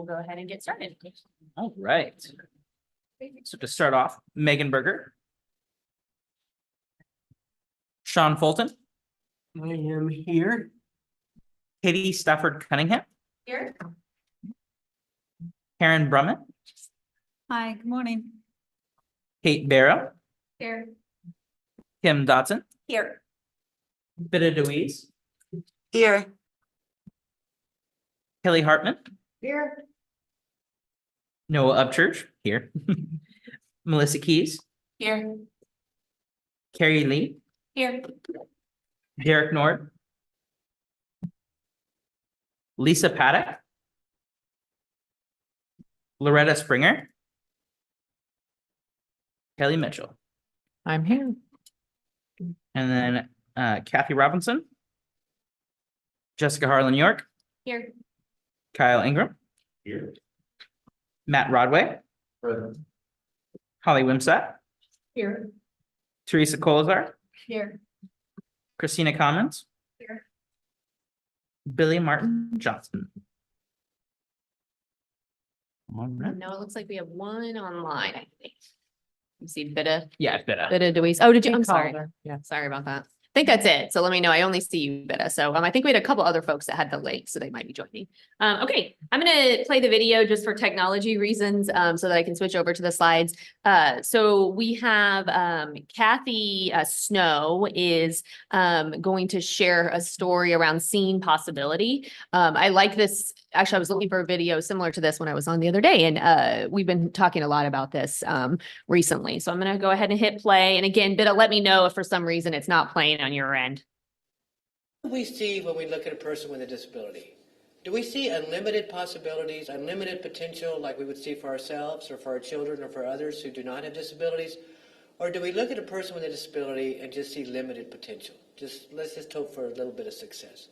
We'll go ahead and get started. All right. So to start off, Megan Berger. Sean Fulton, I am here. Katie Stafford Cunningham, Here. Karen Brummett, Hi, good morning. Kate Barrow, Here. Kim Dotson, Here. Bida DeWeese, Here. Kelly Hartman, Here. Noah Upchurch, here. Melissa Keys, Here. Carrie Lee, Here. Derek Nord, Lisa Paddock, Loretta Springer, Kelly Mitchell, I'm here. and then Kathy Robinson, Jessica Harlan York, Here. Kyle Ingram, Here. Matt Rodway, Holly Wimsatt, Here. Teresa Colazar, Here. Christina Commons, Here. Billy Martin Johnson. All right. No, it looks like we have one online, I think. You see Bida, Yeah, it's better. Bida DeWeese. Oh, did you? I'm Called sorry. her, Yeah. Sorry about that. I think that's it. So let me know. I only see you, Bida. So I think we had a couple other folks that had the link, so they might be joining. Okay, I'm gonna play the video just for technology reasons, so that I can switch over to the slides. So we have Kathy Snow is going to share a story around seeing possibility. I like this. Actually, I was looking for a video similar to this when I was on the other day, and we've been talking a lot about this recently. So I'm going to go ahead and hit play. And again, Bida, let me know if for some reason it's not playing on your end. What do we see when we look at a person with a disability? Do we see unlimited possibilities, unlimited potential like we would see for ourselves or for our children or for others who do not have disabilities? Or do we look at a person with a disability and just see limited potential? Let's just hope for a little bit of success.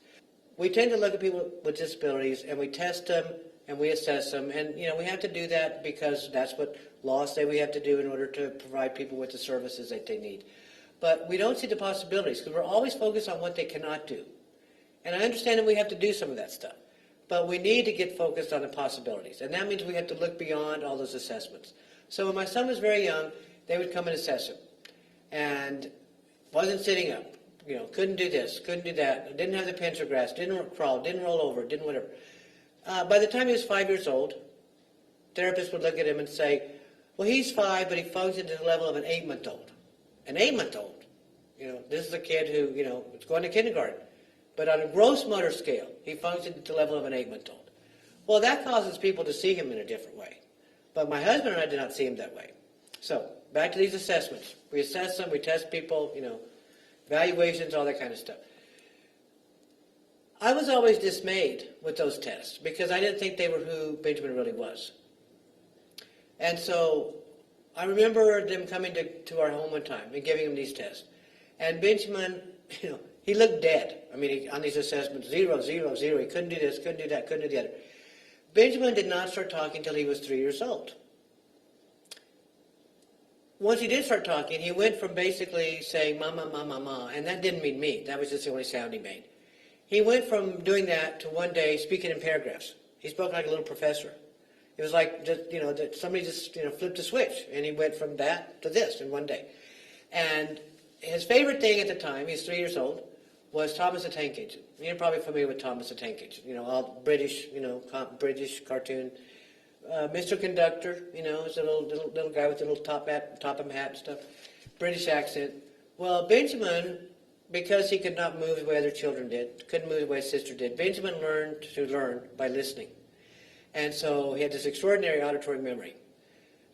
We tend to look at people with disabilities and we test them and we assess them. And, we have to do that because that's what laws say we have to do in order to provide people with the services that they need. But we don't see the possibilities because we're always focused on what they cannot do. And I understand that we have to do some of that stuff. But we need to get focused on the possibilities. And that means we have to look beyond all those assessments. So when my son was very young, they would come and assess him. And wasn't sitting up. Couldn't do this, couldn't do that, didn't have the pincer grasp, didn't crawl, didn't roll over, didn't whatever. By the time he was 5 years old, therapists would look at him and say, well, he's 5, but he functions at the level of an 8-month-old. An 8-month-old. This is a kid who, is going to kindergarten. But on a gross motor scale, he functions at the level of an 8-month-old. Well, that causes people to see him in a different way. But my husband and I did not see him that way. So, back to these assessments. We assess them, we test people, evaluations, all that kind of stuff. I was always dismayed with those tests because I didn't think they were who Benjamin really was. And so I remember them coming to our home one time and giving him these tests. And Benjamin, he looked dead. I mean, on these assessments, 0, 0, 0. He couldn't do this, couldn't do that, couldn't do the other. Benjamin did not start talking until he was 3 years old. Once he did start talking, he went from basically saying, mama, mama, mama, and that didn't mean me. That was just the only sound he made. He went from doing that to one day speaking in paragraphs. He spoke like a little professor. It was like, that somebody just, flipped a switch, and he went from that to this in one day. And his favorite thing at the time, he's 3 years old, was Thomas the Tank Engine. You're probably familiar with Thomas the Tank Engine, all British, British cartoon. Mr. Conductor, is a little guy with a little top hat and stuff. British accent. Well, Benjamin, because he could not move the way other children did, couldn't move the way his sister did, Benjamin learned to learn by listening. And so he had this extraordinary auditory memory.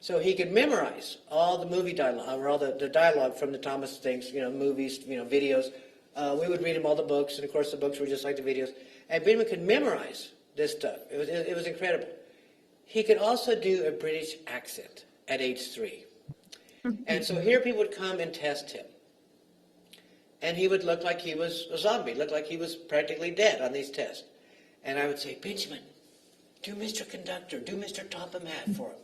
So he could memorize all the movie dialogue, or all the dialogue from the Thomas things, movies, videos. We would read him all the books, and of course the books were just like the videos. And Benjamin could memorize this stuff. It was incredible. He could also do a British accent at age 3. And so here people would come and test him. And he would look like he was a zombie, look like he was practically dead on these tests. And I would say, Benjamin, do Mr. Conductor, do Mr. Topham Hatt for him.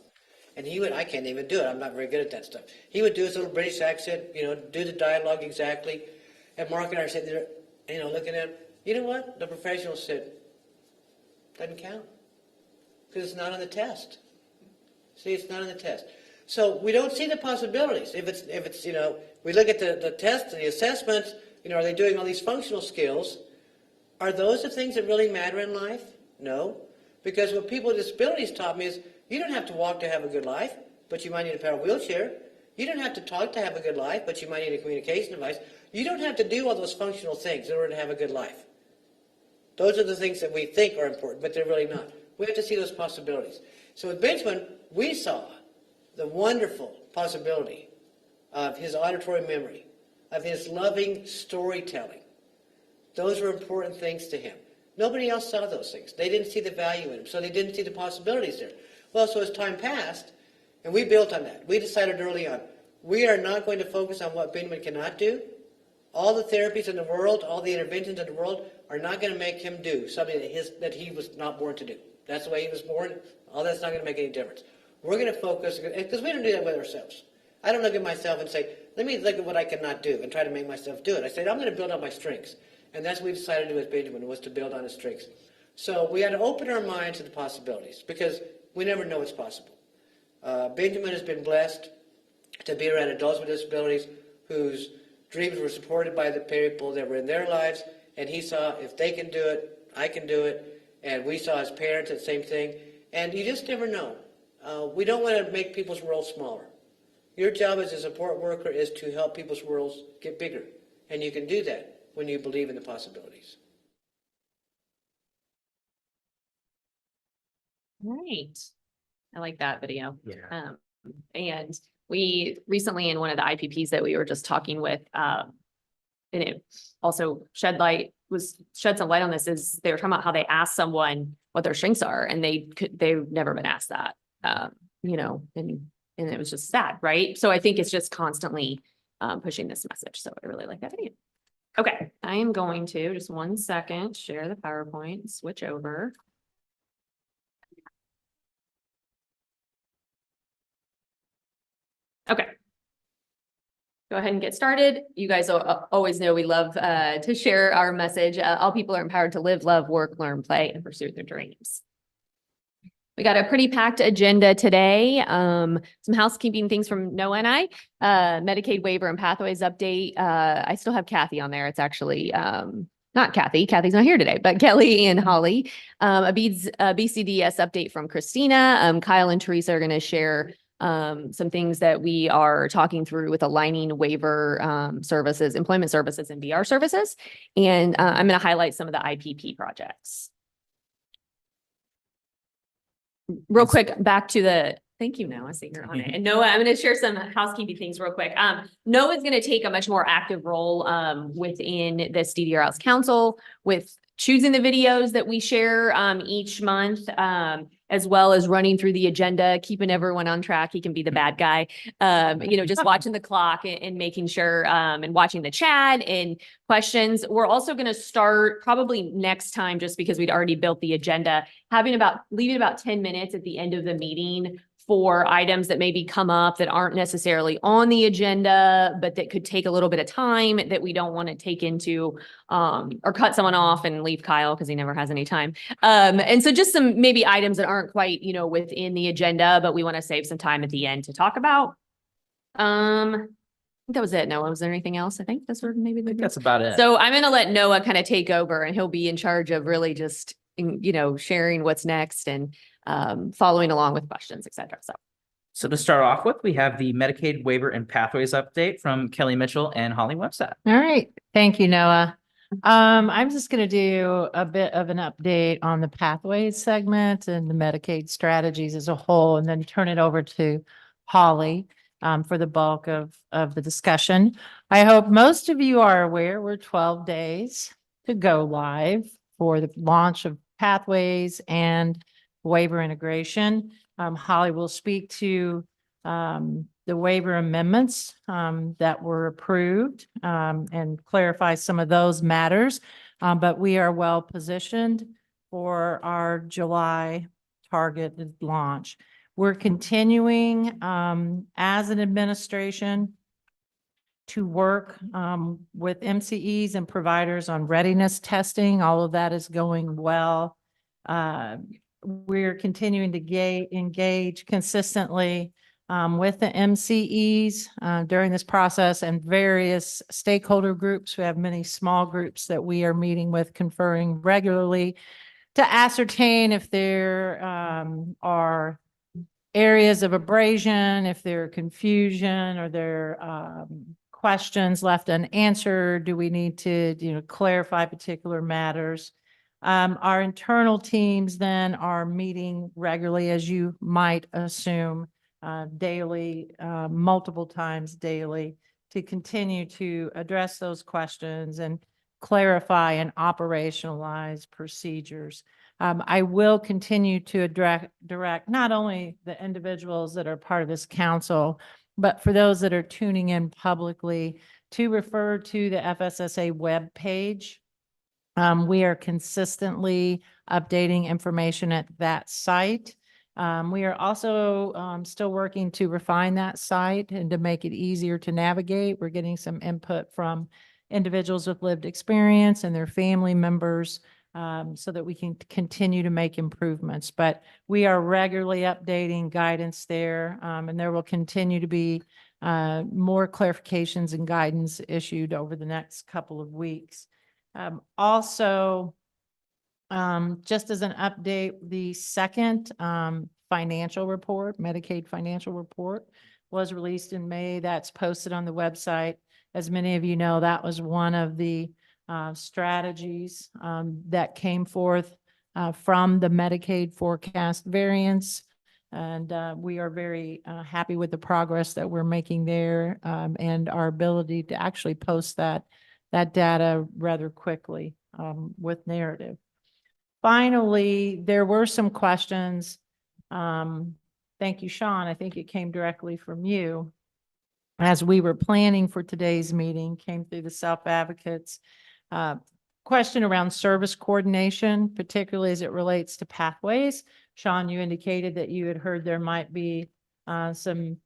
And he would, I can't even do it, I'm not very good at that stuff. He would do his little British accent, do the dialogue exactly. And Mark and I said there, looking at him, you know what? The professional said, doesn't count. Because it's not on the test. See, it's not on the test. So we don't see the possibilities. If it's we look at the tests and the assessments, are they doing all these functional skills? Are those the things that really matter in life? No. Because what people with disabilities taught me is you don't have to walk to have a good life, but you might need a power wheelchair. You don't have to talk to have a good life, but you might need a communication device. You don't have to do all those functional things in order to have a good life. Those are the things that we think are important, but they're really not. We have to see those possibilities. So with Benjamin, we saw the wonderful possibility of his auditory memory, of his loving storytelling. Those were important things to him. Nobody else saw those things. They didn't see the value in them, so they didn't see the possibilities there. Well, so as time passed, and we built on that. We decided early on, we are not going to focus on what Benjamin cannot do. All the therapies in the world, all the interventions in the world are not going to make him do something that he was not born to do. That's the way he was born. All that's not going to make any difference. We're going to focus, because we don't do that with ourselves. I don't look at myself and say, let me look at what I cannot do and try to make myself do it. I said, I'm going to build on my strengths. And that's what we decided to do with Benjamin, was to build on his strengths. So we had to open our minds to the possibilities, because we never know what's possible. Benjamin has been blessed to be around adults with disabilities whose dreams were supported by the people that were in their lives, and he saw, if they can do it, I can do it. And we saw as parents the same thing. And you just never know. We don't want to make people's worlds smaller. Your job as a support worker is to help people's worlds get bigger. And you can do that when you believe in the possibilities. Right. I like that video. Yeah. And we recently, in one of the IPPs that we were just talking with, and it also shed some light on this, is they were talking about how they asked someone what their strengths are, and they've never been asked that, and it was just sad, right? So I think it's just constantly pushing this message. So I really like that video. Okay, I am going to, just 1 second, share the PowerPoint, switch over. Okay. Go ahead and get started. You guys always know we love to share our message. All people are empowered to live, love, work, learn, play, and pursue their dreams. We got a pretty packed agenda today. Some housekeeping things from Noah and I. Medicaid waiver and pathways update. I still have Kathy on there. It's actually not Kathy. Kathy's not here today, but Kelly and Holly. A BCDS update from Christina. Kyle and Teresa are going to share some things that we are talking through with aligning waiver services, employment services, and VR services. And I'm going to highlight some of the IPP projects. Real quick, back to the, thank you, Noah, I see you're on it. And Noah, I'm going to share some housekeeping things real quick. Noah's going to take a much more active role within this DDRS Council with choosing the videos that we share each month, as well as running through the agenda, keeping everyone on track. He can be the bad guy, just watching the clock and making sure, and watching the chat and questions. We're also going to start probably next time, just because we'd already built the agenda, leaving about 10 minutes at the end of the meeting for items that maybe come up that aren't necessarily on the agenda, but that could take a little bit of time that we don't want to take into, or cut someone off and leave Kyle because he never has any time. And so just some maybe items that aren't quite, within the agenda, but we want to save some time at the end to talk about. I think that was it. Noah, was there anything else? I think that's sort of maybe That's about it. So I'm going to let Noah kind of take over, and he'll be in charge of really just, sharing what's next and following along with questions, et cetera. So to start off with, we have the Medicaid waiver and pathways update from Kelly Mitchell and Holly Webster. All right. Thank you, Noah. I'm just going to do a bit of an update on the pathways segment and the Medicaid strategies as a whole, and then turn it over to Holly for the bulk of the discussion. I hope most of you are aware we're 12 days to go live for the launch of pathways and waiver integration. Holly will speak to the waiver amendments that were approved and clarify some of those matters. But we are well positioned for our July targeted launch. We're continuing as an administration to work with MCEs and providers on readiness testing. All of that is going well. we're continuing to engage consistently with the MCEs during this process and various stakeholder groups. We have many small groups that we are meeting with, conferring regularly to ascertain if there are areas of abrasion, if there are confusion or there questions left unanswered. Do we need to, clarify particular matters? Our internal teams then are meeting regularly, as you might assume, daily, multiple times daily, to continue to address those questions and clarify and operationalize procedures. I will continue to direct not only the individuals that are part of this council, but for those that are tuning in publicly, to refer to the FSSA webpage. We are consistently updating information at that site. We are also still working to refine that site and to make it easier to navigate. We're getting some input from individuals with lived experience and their family members so that we can continue to make improvements. But we are regularly updating guidance there, and there will continue to be more clarifications and guidance issued over the next couple of weeks. Also, just as an update, the second financial report, Medicaid financial report, was released in May. That's posted on the website. As many of you know, that was one of the strategies that came forth from the Medicaid forecast variance. And we are very happy with the progress that we're making there and our ability to actually post that data rather quickly with narrative. Finally, there were some questions. Thank you, Sean. I think it came directly from you. As we were planning for today's meeting, came through the self-advocates. Question around service coordination, particularly as it relates to pathways. Sean, you indicated that you had heard there might be some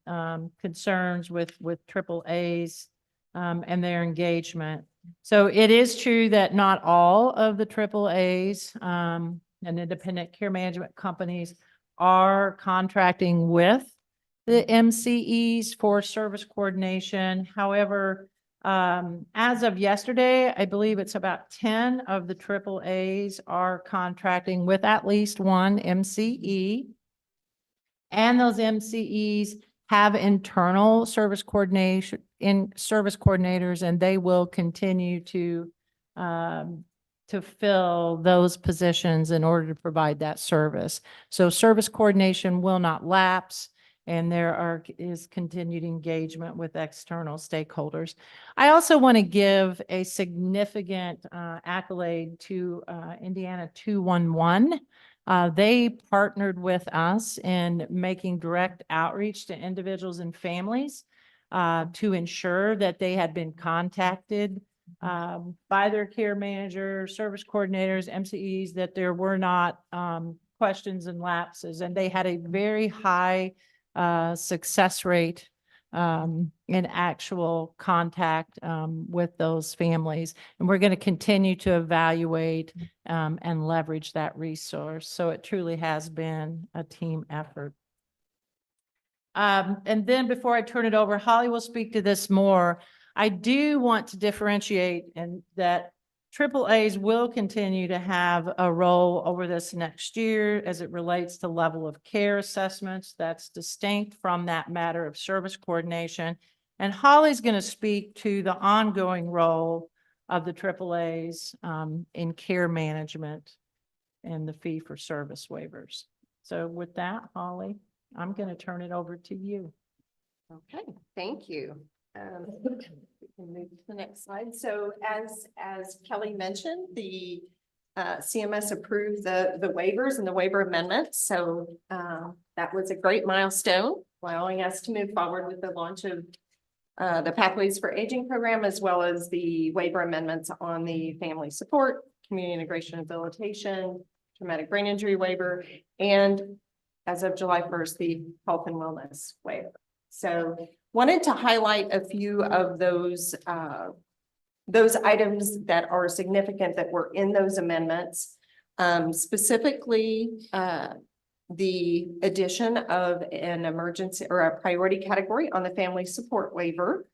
concerns with AAAs and their engagement. So it is true that not all of the AAAs and independent care management companies are contracting with the MCEs for service coordination. However, as of yesterday, I believe it's about 10 of the AAAs are contracting with at least one MCE. And those MCEs have internal service coordination service coordinators, and they will continue to fill those positions in order to provide that service. So service coordination will not lapse, and there is continued engagement with external stakeholders. I also want to give a significant accolade to Indiana 211. They partnered with us in making direct outreach to individuals and families to ensure that they had been contacted by their care manager, service coordinators, MCEs, that there were not questions and lapses, and they had a very high success rate in actual contact with those families. And we're going to continue to evaluate and leverage that resource. So it truly has been a team effort. And then before I turn it over, Holly will speak to this more. I do want to differentiate in that AAAs will continue to have a role over this next year as it relates to level of care assessments. That's distinct from that matter of service coordination. And Holly's going to speak to the ongoing role of the AAAs in care management and the fee for service waivers. So with that, Holly, I'm going to turn it over to you. Okay, thank you. We can move to the next slide. So as Kelly mentioned, the CMS approved the waivers and the waiver amendments. So that was a great milestone, allowing us to move forward with the launch of the Pathways for Aging program, as well as the waiver amendments on the family support, community integration and habilitation, traumatic brain injury waiver, and as of July 1st, the health and wellness waiver. So wanted to highlight a few of those items that are significant that were in those amendments. Specifically, the addition of an emergency or a priority category on the family support waiver.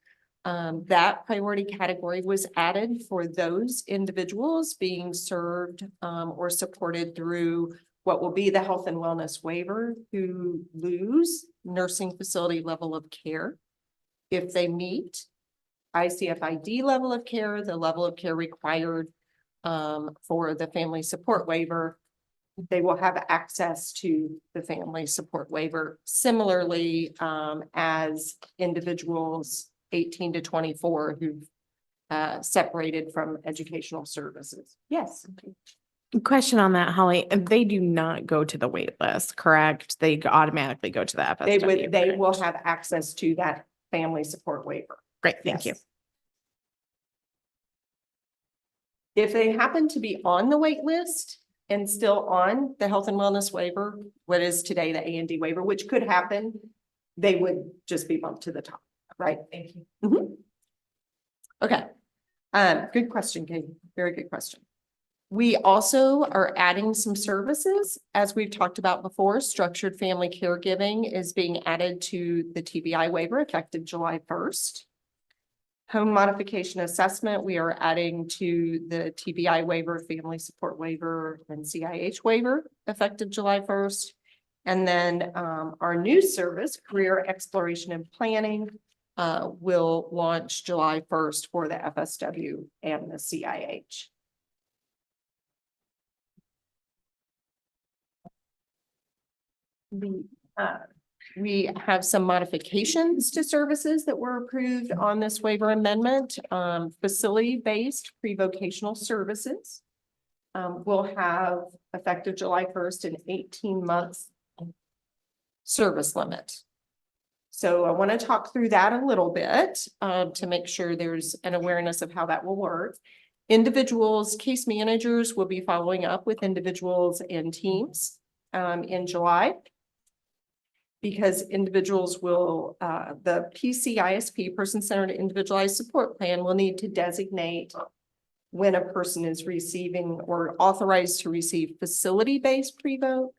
That priority category was added for those individuals being served or supported through what will be the health and wellness waiver who lose nursing facility level of care if they meet ICFID level of care, the level of care required for the family support waiver. They will have access to the family support waiver similarly as individuals 18 to 24 who've separated from educational services. Yes. Question on that, Holly. They do not go to the wait list, correct? They automatically go to the FSW. They will correct? have access to that family support waiver. Great, thank you. Yes. If they happen to be on the wait list and still on the health and wellness waiver, what is today the A&D waiver, which could happen, they would just be bumped to the top, right? Thank you. Okay. Good question, Katie. Very good question. We also are adding some services. As we've talked about before, structured family caregiving is being added to the TBI waiver effective July 1st. Home modification assessment, we are adding to the TBI waiver, family support waiver, and CIH waiver effective July 1st. And then our new service, career exploration and planning, will launch July 1st for the FSW and the CIH. We have some modifications to services that were approved on this waiver amendment. Facility-based pre-vocational services will have effective July 1st an 18 months service limit. So I want to talk through that a little bit to make sure there's an awareness of how that will work. Individuals, case managers will be following up with individuals and teams in July. Because individuals will, the PCISP, person-centered individualized support plan, will need to designate when a person is receiving or authorized to receive facility-based pre-voc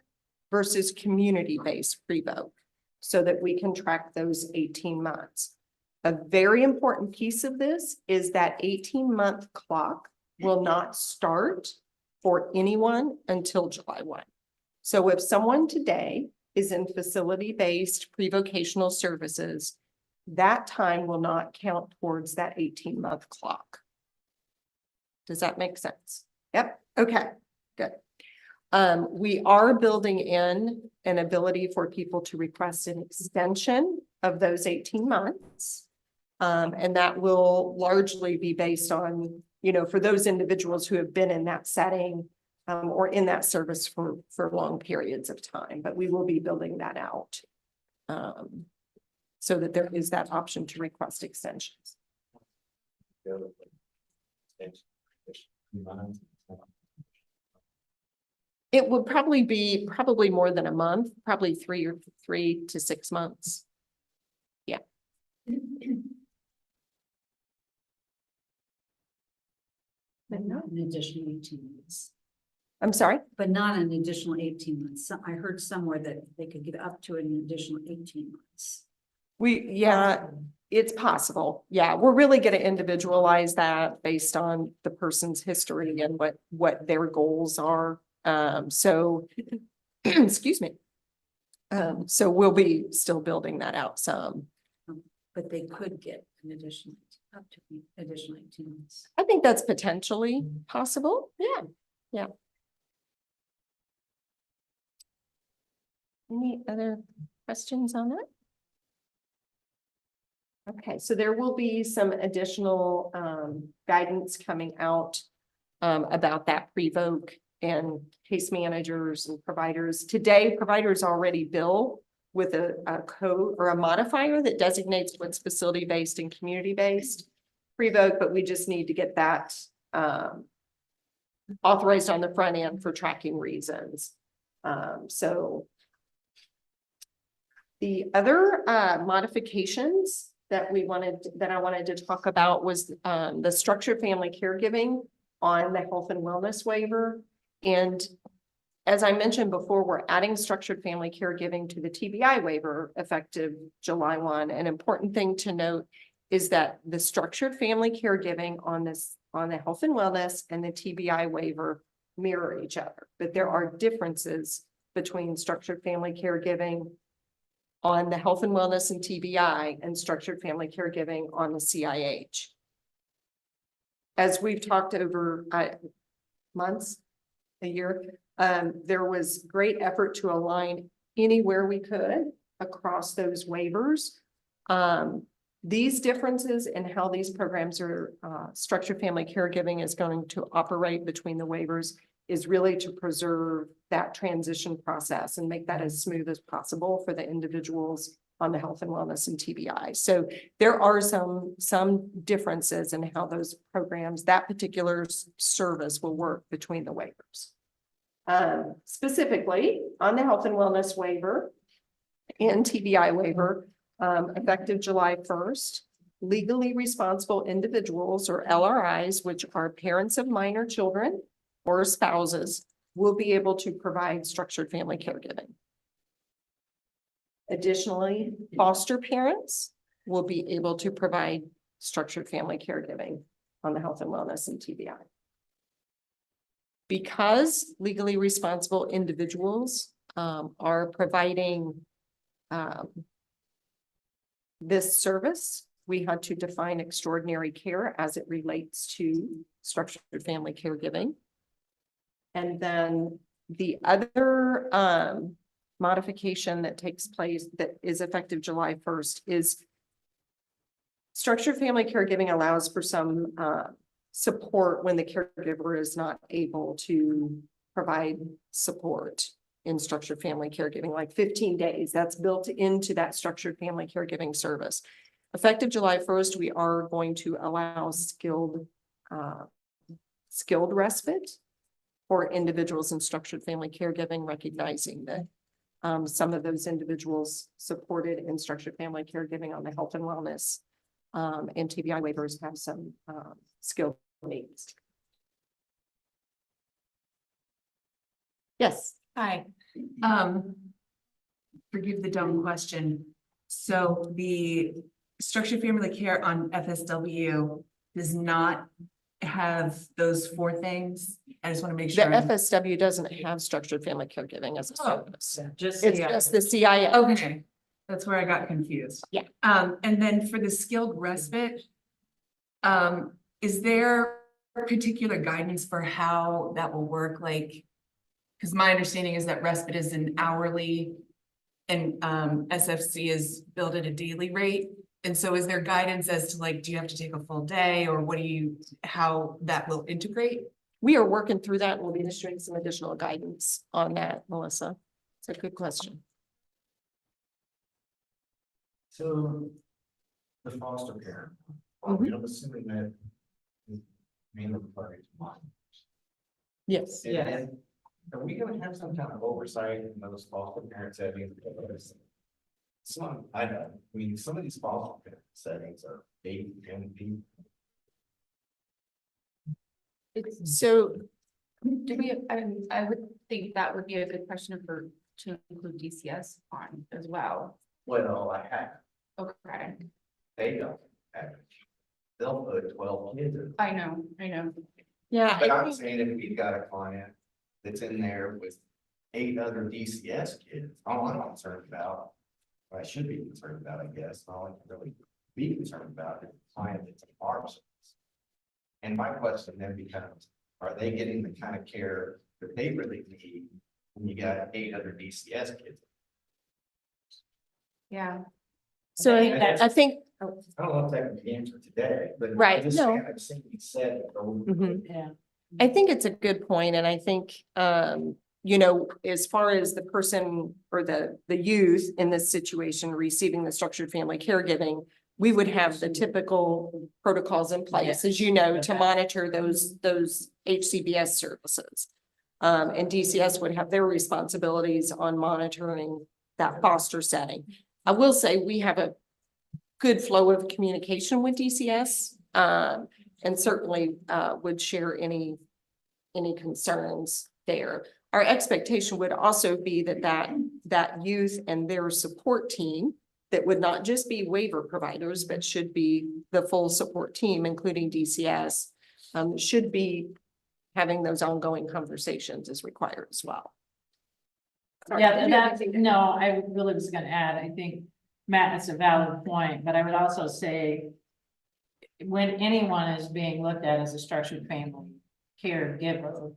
versus community-based pre-voc, so that we can track those 18 months. A very important piece of this is that 18-month clock will not start for anyone until July 1. So if someone today is in facility-based pre-vocational services, that time will not count towards that 18-month clock. Does that make sense? Yep. Okay, good. We are building in an ability for people to request an extension of those 18 months. And that will largely be based on, for those individuals who have been in that setting or in that service for long periods of time, but we will be building that out so that there is that option to request extensions. It would probably be more than a month, probably 3 to 6 months. Yeah. But not an additional 18 months. I'm sorry? But not an additional 18 months. I heard somewhere that they could get up to an additional 18 months. Yeah, it's possible. Yeah, we're really going to individualize that based on the person's history and what their goals are. So, excuse me. So we'll be still building that out some. But they could get an additional, up to the additional 18 months. I think that's potentially possible. Yeah, yeah. Any other questions on that? Okay, so there will be some additional guidance coming out about that pre-voc and case managers and providers. Today, providers already bill with a code or a modifier that designates what's facility-based and community-based pre-voc, but we just need to get that authorized on the front end for tracking reasons. So the other modifications that I wanted to talk about was the structured family caregiving on the health and wellness waiver. And as I mentioned before, we're adding structured family caregiving to the TBI waiver effective July 1. An important thing to note is that the structured family caregiving on the health and wellness and the TBI waiver mirror each other, but there are differences between structured family caregiving on the health and wellness and TBI and structured family caregiving on the CIH. As we've talked over months, a year, there was great effort to align anywhere we could across those waivers. These differences in how these programs are, structured family caregiving is going to operate between the waivers is really to preserve that transition process and make that as smooth as possible for the individuals on the health and wellness and TBI. So there are some differences in how those programs, that particular service will work between the waivers. Specifically on the health and wellness waiver and TBI waiver, effective July 1st, legally responsible individuals or LRIs, which are parents of minor children or spouses, will be able to provide structured family caregiving. Additionally, foster parents will be able to provide structured family caregiving on the health and wellness and TBI. Because legally responsible individuals are providing this service, we had to define extraordinary care as it relates to structured family caregiving. And then the other modification that takes place that is effective July 1st is structured family caregiving allows for some support when the caregiver is not able to provide support in structured family caregiving, like 15 days. That's built into that structured family caregiving service. Effective July 1st, we are going to allow skilled respite for individuals in structured family caregiving, recognizing that some of those individuals supported in structured family caregiving on the health and wellness and TBI waivers have some skill needs. Yes. Hi. Forgive the dumb question. So the structured family care on FSW does not have those four things. I just want to make The sure. FSW doesn't have structured family caregiving as a Oh, service. Just, It's just the CIA. Okay, that's where I got confused. Yeah. And then for the skilled respite, is there particular guidance for how that will work? Like, because my understanding is that respite is an hourly and SFC is billed at a daily rate. And so is there guidance as to like, do you have to take a full day or what do you, how that will integrate? We are working through that. And we'll be issuing some additional guidance on that, Melissa. It's a good question. So the foster parent, I'm assuming that mainly referring to mine. Yes. Yeah. Are we gonna have some kind of oversight in those foster parent settings? Some, I mean, some of these foster parent settings are 8, 10 people. So Do we, I would think that would be a good question for, to include DCS on as well. Well, I have, Okay, they don't have. They'll put 12 kids in. I know. yeah, But I I'm think- saying if we've got a client that's in there with 8 other DCS kids, all I'm concerned about, what I should be concerned about, I guess, all I can really be concerned about is the client that's in our service. And my question then becomes, are they getting the kind of care that they really need when you got 8 other DCS kids? Yeah. so And I think, I don't know if that can be answered today, but. Right, I'm just no. saying, I've seen it said. Mhm. Yeah. I think it's a good point, and I think, you know, as far as the person or the youth in this situation receiving the structured family caregiving, we would have the typical protocols in place, as you know, to monitor those HCBS services. And DCS would have their responsibilities on monitoring that foster setting. I will say we have a good flow of communication with DCS, and certainly would share any concerns there. Our expectation would also be that youth and their support team, that would not just be waiver providers, but should be the full support team, including DCS, should be having those ongoing conversations as required as well. Sorry, Yeah, did you have anything to- no, I really was gonna add, I think, Matt, it's a valid point, but I would also say when anyone is being looked at as a structured family caregiver,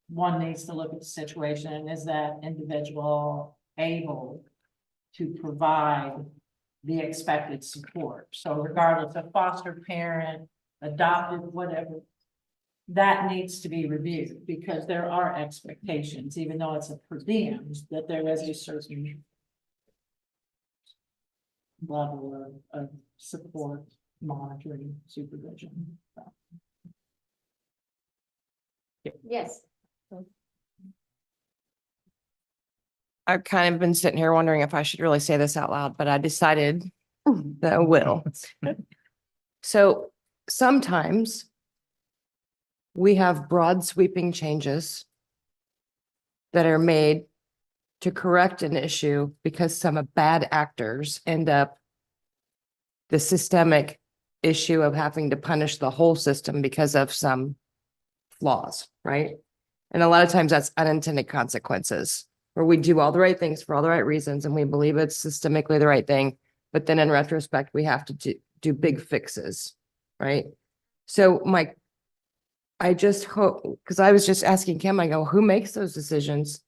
one needs to look at the situation, and is that individual able to provide the expected support? So regardless of foster parent, adopted, whatever, that needs to be reviewed, because there are expectations, even though it's a per diem, that there is a certain level of support, monitoring, supervision. Yes. I've kind of been sitting here wondering if I should really say this out loud, but I decided that I will. So sometimes we have broad sweeping changes that are made to correct an issue because some bad actors end up the systemic issue of having to punish the whole system because of some flaws, right? And a lot of times that's unintended consequences, where we do all the right things for all the right reasons and we believe it's systemically the right thing, but then in retrospect, we have to do big fixes, right? So I just hope, because I was just asking Kim, I go, who makes those decisions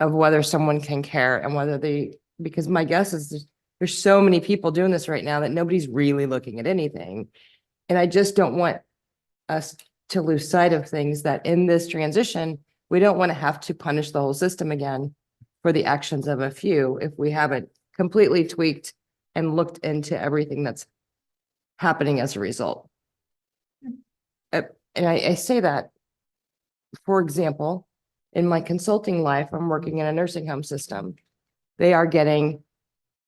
of whether someone can care and whether because my guess is there's so many people doing this right now that nobody's really looking at anything. And I just don't want us to lose sight of things that in this transition, we don't want to have to punish the whole system again for the actions of a few if we haven't completely tweaked and looked into everything that's happening as a result. And I say that, for example, in my consulting life, I'm working in a nursing home system. They are getting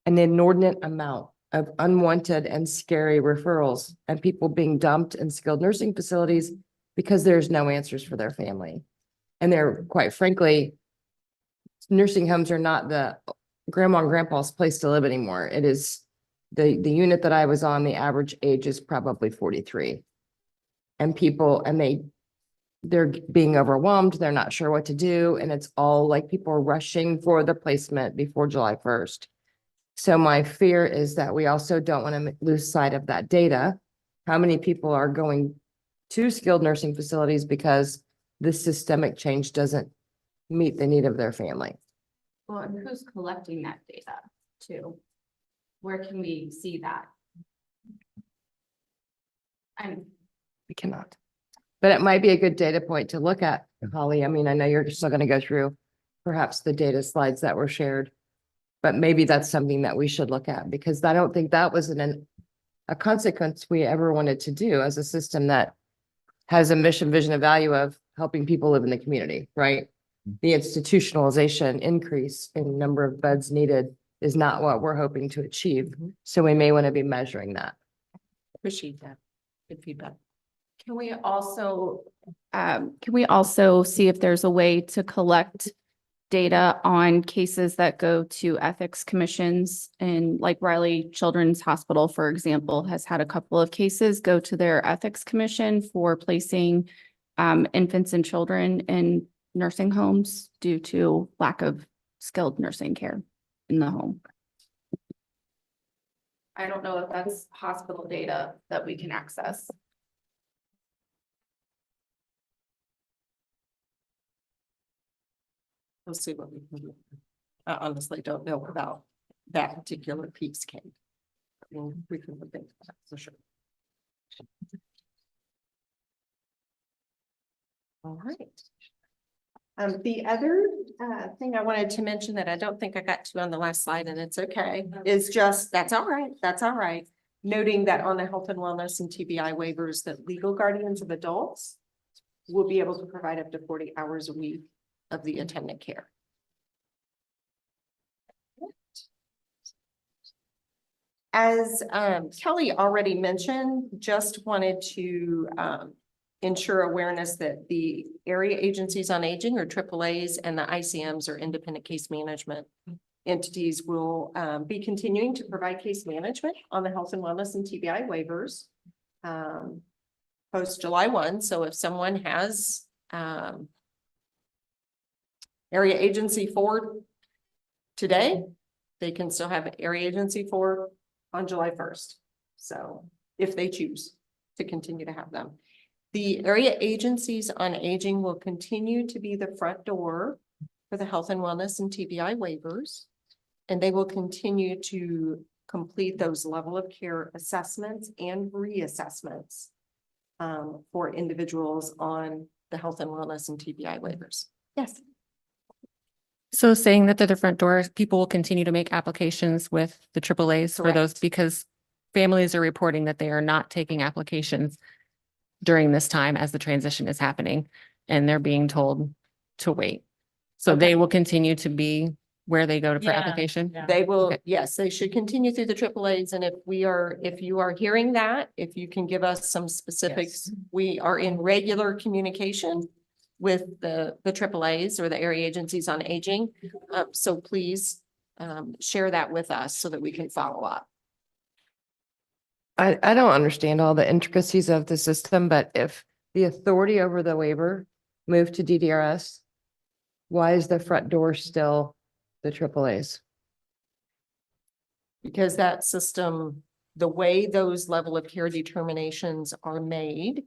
an inordinate amount of unwanted and scary referrals and people being dumped in skilled nursing facilities because there's no answers for their family. And they're, quite frankly, nursing homes are not the grandma and grandpa's place to live anymore. It is the unit that I was on, the average age is probably 43. And they're being overwhelmed. They're not sure what to do. And it's all like people are rushing for the placement before July 1st. So my fear is that we also don't want to lose sight of that data. How many people are going to skilled nursing facilities because this systemic change doesn't meet the need of their family? Well, and who's collecting that data too? Where can we see that? We cannot. But it might be a good data point to look at, Holly. I mean, I know you're still going to go through perhaps the data slides that were shared, but maybe that's something that we should look at, because I don't think that was a consequence we ever wanted to do as a system that has a mission, vision, and value of helping people live in the community, right? The institutionalization increase in number of beds needed is not what we're hoping to achieve. So we may want to be measuring that. Appreciate that. Good feedback. Can we also see if there's a way to collect data on cases that go to ethics commissions? And like Riley Children's Hospital, for example, has had a couple of cases go to their ethics commission for placing infants and children in nursing homes due to lack of skilled nursing care in the home. I don't know if that's hospital data that we can access. We'll see what we can do. I honestly don't know about that particular piece, Kate. We can look into that for sure. All right. The other thing I wanted to mention that I don't think I got to on the last slide, and it's okay, is just, that's all right. Noting that on the health and wellness and TBI waivers, that legal guardians of adults will be able to provide up to 40 hours a week of the attendant care. As Kelly already mentioned, just wanted to ensure awareness that the area agencies on aging or AAAs and the ICMs or independent case management entities will be continuing to provide case management on the health and wellness and TBI waivers post July 1. So if someone has area agency 4 today, they can still have area agency 4 on July 1st. So if they choose to continue to have them. The area agencies on aging will continue to be the front door for the health and wellness and TBI waivers. And they will continue to complete those level of care assessments and reassessments for individuals on the health and wellness and TBI waivers. Yes. So saying that they're the front door, people will continue to make applications with the AAAs for those Correct. because families are reporting that they are not taking applications during this time as the transition is happening and they're being told to wait. So Okay. they will continue to be where they go for Yeah. application. Yeah. They will, Okay. yes, they should continue through the AAAs. And if you are hearing that, if you can give us some specifics, we are in regular communication with the AAAs or the area agencies on aging. So please share that with us so that we can follow up. I don't understand all the intricacies of the system, but if the authority over the waiver moved to DDRS, why is the front door still the AAAs? Because that system, the way those level of care determinations are made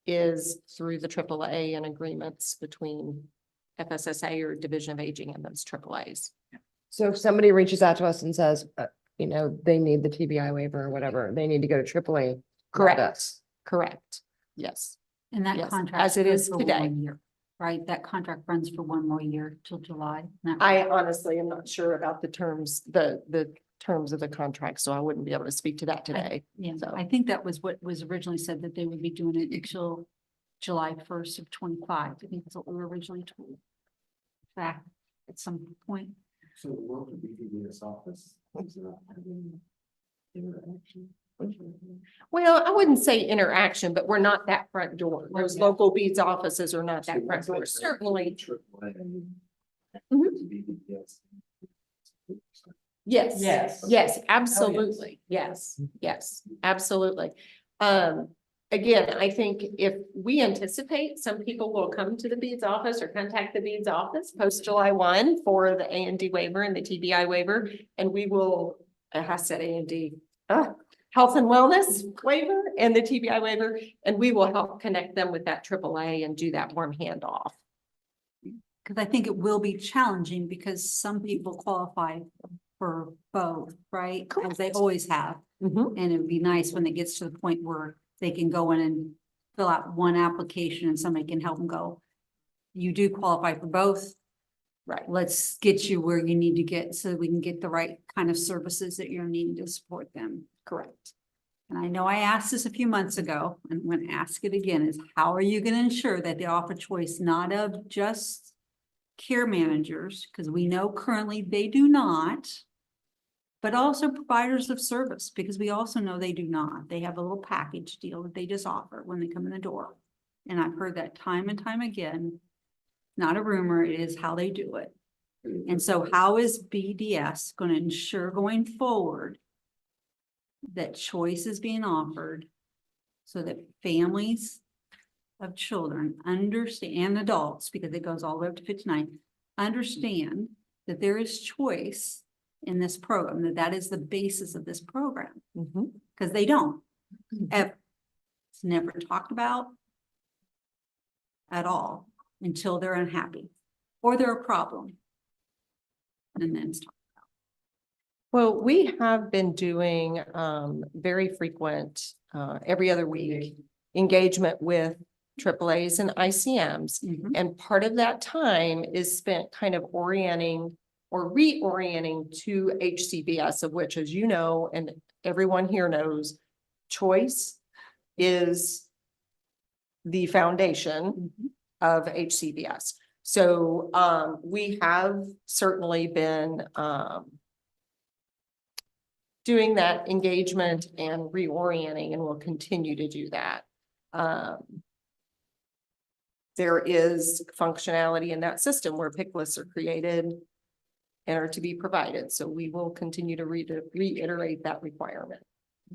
is through the AAA and agreements between FSSA or Division of Aging and those AAAs. So if somebody reaches out to us and says, they need the TBI waiver or whatever, they need to go to AAA. not Correct. us. Correct. Yes. And that Yes, contract. as it runs is for today. 1 year, right? That contract runs for 1 more year till July. Isn't that I honestly am not sure about the terms, the terms of the contract, so I wouldn't be able to speak to that today. Yeah, So- I think that was what was originally said, that they would be doing it until July 1st of 25. I think that's what we were originally told. Back at some point. So the work would be through this office. Is there interaction? Well, I wouldn't say interaction, but we're not that front door. Those Yeah. local beads offices are not that front door, certainly. Yes. Yes. Yes, absolutely. Yes, yes, absolutely. Again, I think if we anticipate some people will come to the beads office or contact the beads office post July 1 for the A&D waiver and the TBI waiver, and we will, I said A&D, health and wellness waiver and the TBI waiver, and we will help connect them with that AAA and do that warm handoff. Because I think it will be challenging because some people qualify for both, right? As they always have. Mhm. And it would be nice when it gets to the point where they can go in and fill out one application and somebody can help them go. You do qualify for both. Right. Let's get you where you need to get so we can get the right kind of services that you're needing to support them. Correct. And I know I asked this a few months ago, and I'm going to ask it again, is how are you going to ensure that they offer choice not of just care managers, because we know currently they do not, but also providers of service, because we also know they do not. They have a little package deal that they just offer when they come in the door. And I've heard that time and time again. Not a rumor, it is how they do it. And so how is BDS going to ensure going forward that choice is being offered so that families of children understand, and adults, because it goes all the way up to 59, understand that there is choice in this program, that is the basis of this program, Mhm. because they don't. Ever. It's never talked about at all until they're unhappy or they're a problem. And then it's talked. Well, we have been doing very frequent, every other week, engagement with AAAs and ICMs. Mhm. And part of that time is spent kind of orienting or reorienting to HCBS, of which, as you know, and everyone here knows, choice is the foundation of HCBS. So we have certainly been doing that engagement and reorienting, and we'll continue to do that. there is functionality in that system where pick lists are created and are to be provided. So we will continue to reiterate that requirement.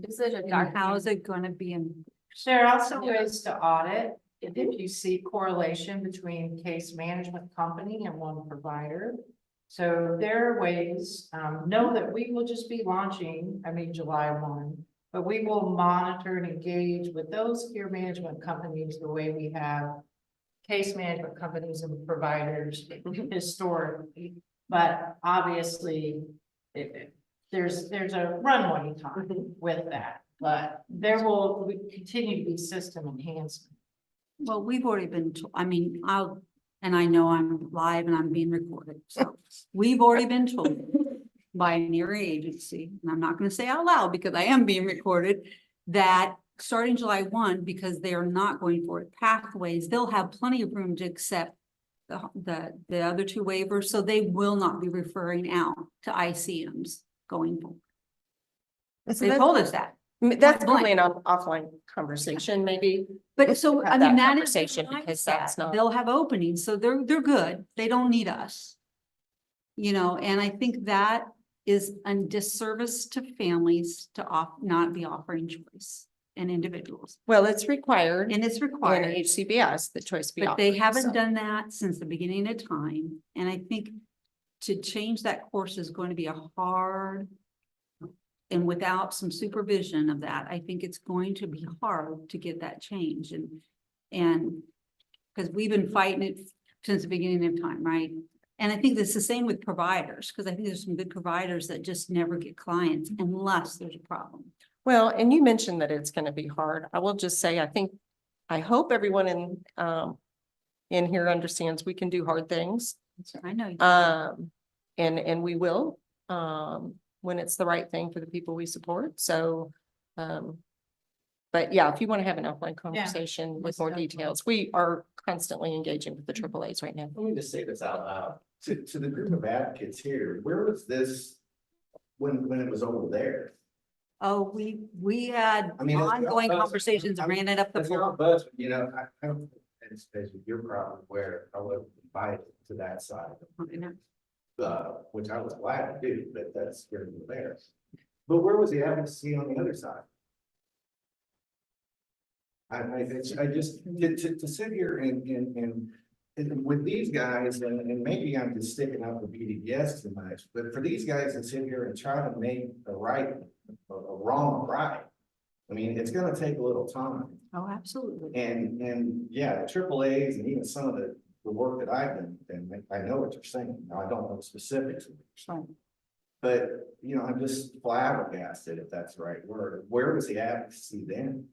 Is it a And how is it gonna be in? There are also ways to audit if you see correlation between case management company and one provider. So there are ways, know that we will just be launching, July 1, but we will monitor and engage with those care management companies the way we have case management companies and providers historically. But obviously, there's a runway time with that, but there will continue to be system enhancement. Well, we've already been, and I know I'm live and I'm being recorded, so we've already been told by an area agency, and I'm not gonna say out loud because I am being recorded, that starting July 1, because they are not going for pathways, they'll have plenty of room to accept the other two waivers, so they will not be referring out to ICMs going forward. They told us that. That's Point probably an offline conversation, maybe. But so, Have I mean, that that is. their conversation because that's mindset. not- They'll have openings, so they're good. They don't need us. And I think that is a disservice to families to not be offering choice and individuals. Well, it's required And it's in required, HCBS, the choice be but they offered, haven't so. done that since the beginning of time. And I think to change that course is going to be a hard. And without some supervision of that, I think it's going to be hard to get that change and because we've been fighting it since the beginning of time, right? And I think it's the same with providers, because I think there's some good providers that just never get clients unless there's a problem. Well, and you mentioned that it's gonna be hard. I will just say, I hope everyone in here understands we can do hard things. I know. And we will, when it's the right thing for the people we support. So, but yeah, if you want to have an offline conversation with most more definitely. details, we are constantly engaging with the AAAs right now. Let me just say this out loud, to the group of advocates here, where was this when it was over there? Oh, we had I mean, ongoing conversations and ran it up the That's your floor. buzz, I don't anticipate you're probably aware, I was invited to that side. Which I was glad to do, but that's where we were there. But where was the advocacy on the other side? I just, to sit here and with these guys, and maybe I'm just sticking up for BDS too much, but for these guys to sit here and try to make a wrong right, I mean, it's gonna take a little time. Oh, absolutely. And yeah, the AAAs and even some of the work that I've done, I know what you're saying. Now, I don't know the specifics of what you're saying. But, I'm just flabbergasted, if that's the right word. Where was the advocacy then?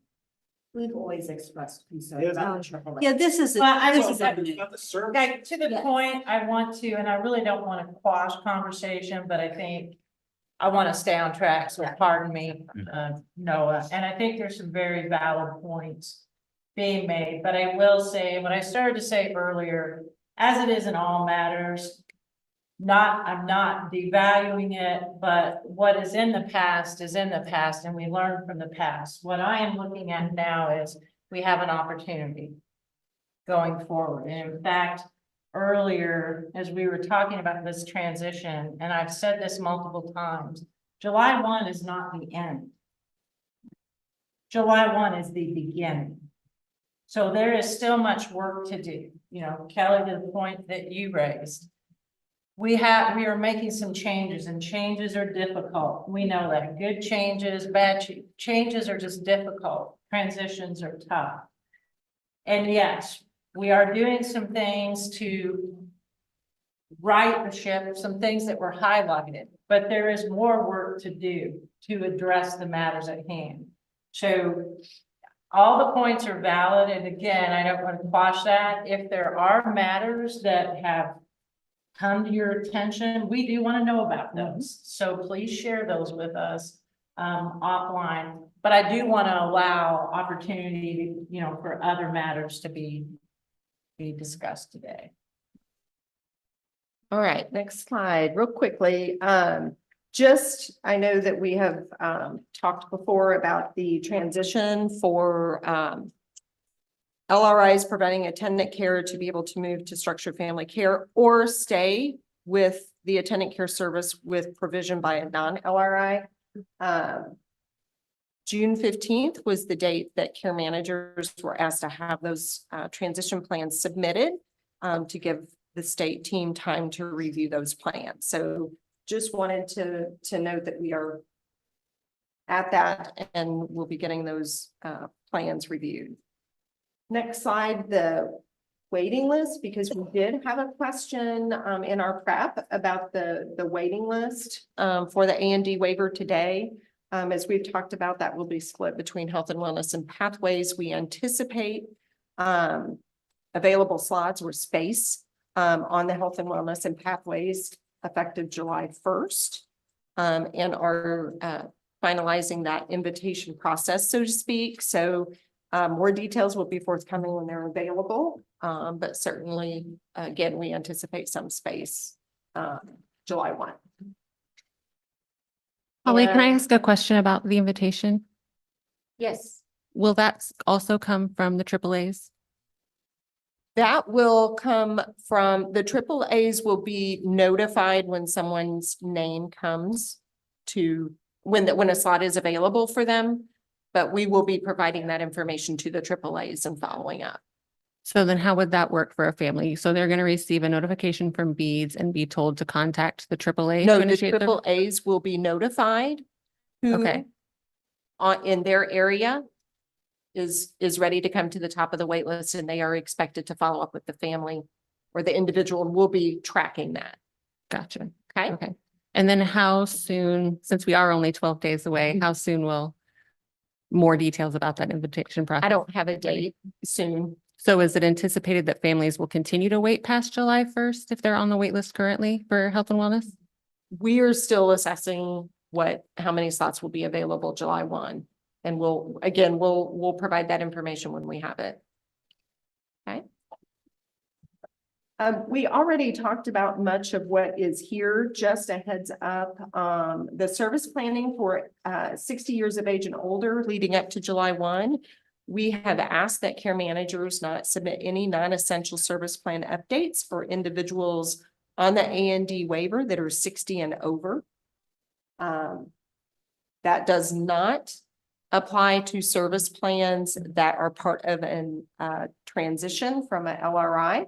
We've always expressed concern Yeah, about AAA. Yeah, this is. Well, I this was- is a new- About the service. Okay, to the Yes. point, I want to, and I really don't want to quash conversation, but I think I want to stay on track, so pardon me, Noah, and I think there's some very valid points being made, but I will say, what I started to say earlier, as it is in all matters, I'm not devaluing it, but what is in the past is in the past, and we learn from the past. What I am looking at now is we have an opportunity going forward. And in fact, earlier, as we were talking about this transition, and I've said this multiple times, July 1 is not the end. July 1 is the beginning. So there is still much work to do. Kelly, to the point that you raised. We are making some changes, and changes are difficult. We know that good changes, bad changes are just difficult. Transitions are tough. And yes, we are doing some things to right the ship, some things that were highlighted, but there is more work to do to address the matters at hand. So all the points are valid. And again, I don't want to quash that. If there are matters that have come to your attention, we do want to know about those. So please share those with us offline. But I do want to allow opportunity, for other matters to be discussed today. All right, next slide, real quickly. I know that we have talked before about the transition for LRIs providing attendant care to be able to move to structured family care or stay with the attendant care service with provision by a non-LRI. June 15th was the date that care managers were asked to have those transition plans submitted to give the state team time to review those plans. So just wanted to note that we are at that and we'll be getting those plans reviewed. Next slide, the waiting list, because we did have a question in our prep about the waiting list for the A&D waiver today. As we've talked about, that will be split between health and wellness and pathways. We anticipate available slots or space on the health and wellness and pathways effective July 1st and are finalizing that invitation process, so to speak. So more details will be forthcoming when they're available, but certainly, again, we anticipate some space July 1. Holly, can I And- ask a question about the invitation? Yes. Will that also come from the AAAs? That will come from the AAAs will be notified when someone's name comes to when a slot is available for them. But we will be providing that information to the AAAs and following up. So then how would that work for a family? So they're going to receive a notification from BEADS and be told to contact the AAA? No, to the initiate their- AAAs will be notified who Okay. in their area is ready to come to the top of the wait list, and they are expected to follow up with the family or the individual, and we'll be tracking that. Gotcha. Okay. Okay. And then how soon, since we are only 12 days away, how soon will more details about that invitation process? I don't have a date soon. So is it anticipated that families will continue to wait past July 1st if they're on the wait list currently for health and wellness? We are still assessing how many slots will be available July 1. And we'll provide that information when we have it. Okay. We already talked about much of what is here, just a heads up. The service planning for 60 years of age and older leading up to July 1. We have asked that care managers not submit any non-essential service plan updates for individuals on the A&D waiver that are 60 and over. That does not apply to service plans that are part of an transition from a LRI.